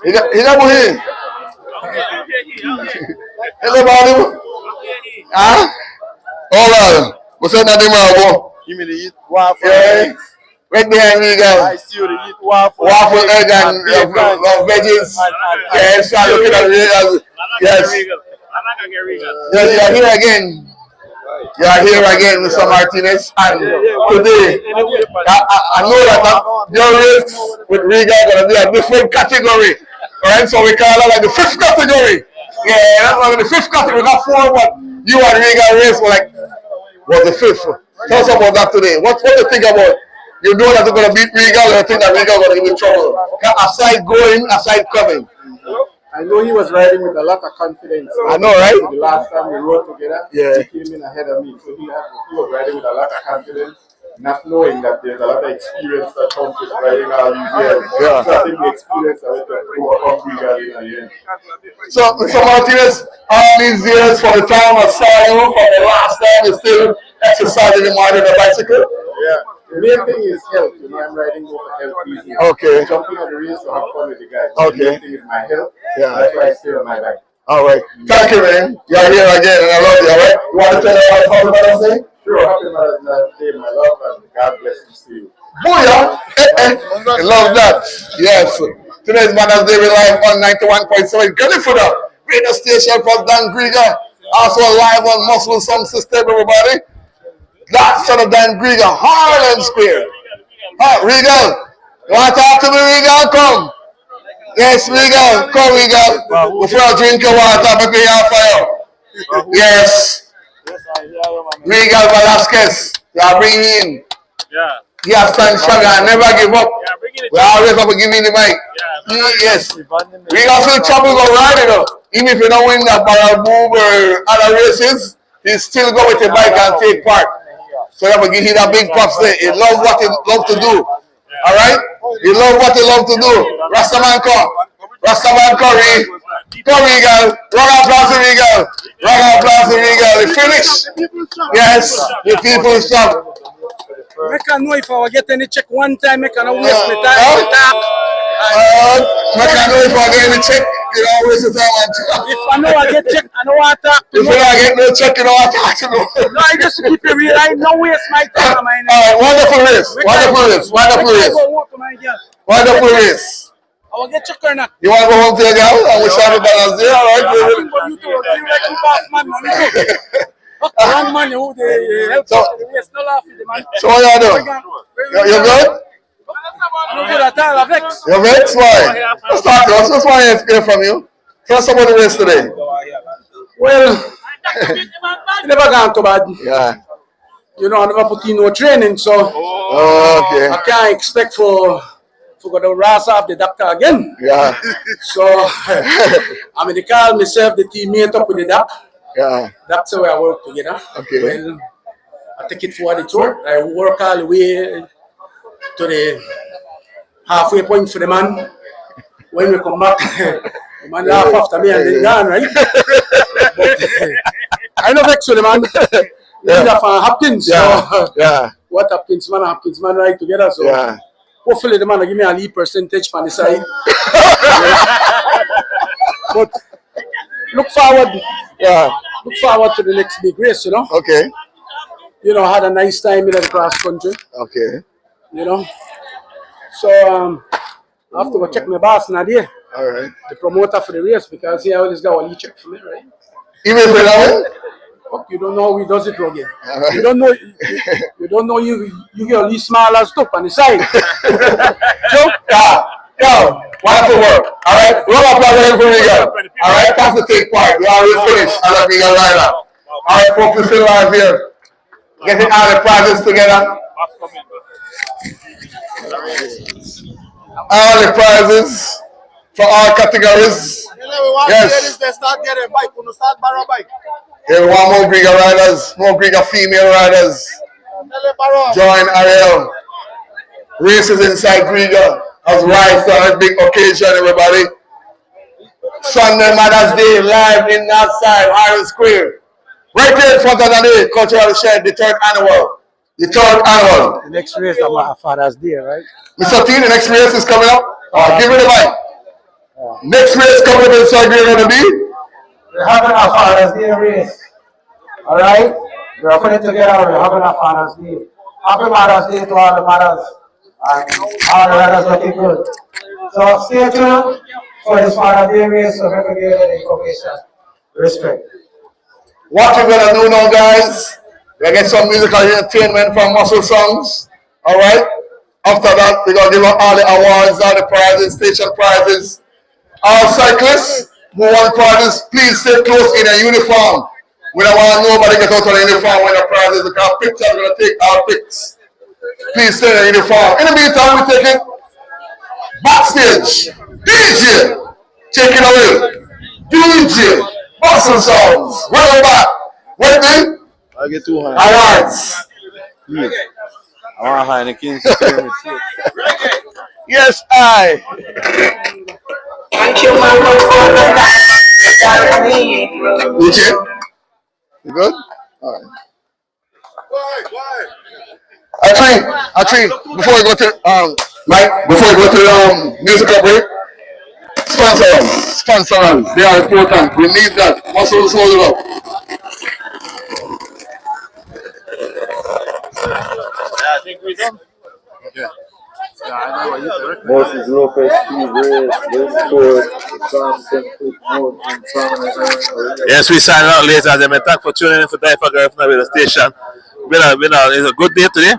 He's not here. Hello, Badu. Huh? Hold on. What's that name, Marabo? Give me the eat waffle. Yeah. Right behind me, guys. I see you the eat waffle. Waffle, egg, and veggies. Yes, I'm looking at it. Yes. Yes, you are here again. You are here again, Mr. Martinez. And today, I know that your race with Riga is going to be a different category. Right? So we call it like the fifth category. Yeah, that's like the fifth category, not four, but you and Riga race were like, was the fifth. Tell us about that today. What do you think about You know that you're going to beat Regal, and I think that Regal going to give you trouble. Aside going, aside coming. I know he was riding with a lot of confidence. I know, right? The last time we rode together, yeah. he came in ahead of me. So he was riding with a lot of confidence, not knowing that there's a lot of experience that comes with riding all these years. Yeah. So I think the experience of it will overcome Regal in the end. So Martinez, all these years from the time I saw you, from the last time you still exercising in the morning on a bicycle? Yeah. The main thing is health. You know, I'm riding over health easy. Okay. Jumping on the race to have fun with the guys. Okay. The main thing is my health. Yeah. That's why I stay on my bike. All right. Thank you, man. You're here again, and I love you, all right? You want to tell us how Mother's Day? Sure. Happy Mother's Day, my love, and God bless you to you. Booyah! I love that. Yes. Today's Mother's Day, we're live on 91.7 Garifuna radio station from Dan Grieger. Also live on Muscle Sound System, everybody. That son of Dan Grieger, Harlem Square. Regal, you want to talk to me, Regal? Come. Yes, Regal. Come, Regal. Before I drink your water, make me on fire. Yes. Regal Velasquez, you are bringing in. Yeah. He has stand strong and never give up. We always have to give me the mic. Yes. Regal still trouble go ride, you know. Even if you don't win that barrel move or other races, he still go with the bike and take part. So I'm gonna give him that big props there. He loves what he loves to do. Alright? He loves what he loves to do. Rastaman come. Rastaman Curry. Come Regal. Run applause to Regal. Run applause to Regal. He finished. Yes. The people stop. I can know if I will get any check one time, I can waste my time. I can know if I get any check, you know, waste the time on talk. If I know I get check, I know I talk. If you don't get no check, you know I talk to you. No, I just keep it real. I no waste my time. Wonderful race. Wonderful race. Wonderful race. Wonderful race. I will get check or not. You want to go home to your girl? I wish I had a balance there, all right? One man who they help so the race, no laugh with the man. So what you doing? You good? I'm good at all, Vex. You're Vex? Why? Let's talk to us. Just want to hear from you. Tell us about the race today. Well, it never gone too bad. Yeah. You know, I never put in no training, so okay. I can't expect for go to ras off the doctor again. Yeah. So I'm in the car myself, the teammate up with the doc. Yeah. That's how I work together. Okay. Well, I take it for what it's worth. I work all the way to the halfway point for the man. When we come back, the man laugh after me and then gone, right? But, I know Vex with the man. Yeah. From Hopkins. Yeah. So, yeah. What Hopkins man ride together. So yeah. Hopefully the man will give me a lead percentage on the side. But look forward. Yeah. Look forward to the next big race, you know. Okay. You know, I had a nice time in the cross country. Okay. You know. So I have to go check my boss now there. All right. The promoter for the race because he always got a lead check for me, right? Even if you Fuck, you don't know how he does it, Roger. Right. You don't know. You don't know. You get a least small as stuff on the side. So, yo, wonderful work. All right, roll up that for Regal. All right, that's the take part. We already finished. I love Regal right now. All right, folks, we're still live here. Getting all the prizes together. All the prizes for all categories. Yes. Start getting bike. When you start borrow bike. Here we want more Grieger riders, more Grieger female riders. Join Ariel. Races inside Grieger. As rides on a big occasion, everybody. Sunday Mother's Day live in that side, Iron Square. Right there in front of the cultural shed, the third annual. The next race is my Father's Day, right? Mr. T, the next race is coming up. Give me the mic. Next race coming up inside Grieger gonna be? We're having a Father's Day race. Alright? We're putting it together, we're having a Father's Day. Happy Mother's Day to all the mothers. And all the riders looking good. So stay tuned for this Father's Day race so we can give you the information. Respect. What we're gonna do now, guys, we're gonna get some musical entertainment from Muscle Songs. Alright? After that, we're gonna give out all the awards, all the prizes, station prizes. All cyclists who want prizes, please stay close in a uniform. We don't want nobody get out of the uniform when the prizes. Because pictures, we're gonna take our pics. Please stay in the uniform. In the meantime, we take it backstage. DJ, take it away. DJ, Boston Sounds. Welcome back. With me, I get too high. awards. I want to high in the King's Yes, I. DJ, you good? All right. Actually, before we go to Mike, before we go to musical break, sponsors, they are important. We need that. Muscles hold it up. I think we're done. Okay. Moses Lopez, Steve Reyes, yes, we sign out later. Thank for tuning in for DYFA Garifuna Radio Station. It's a good day today.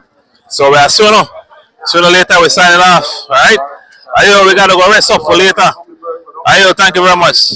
So we are sooner later we're signing off. Alright? Ayo, we gotta go rest up for later. Ayo, thank you very much.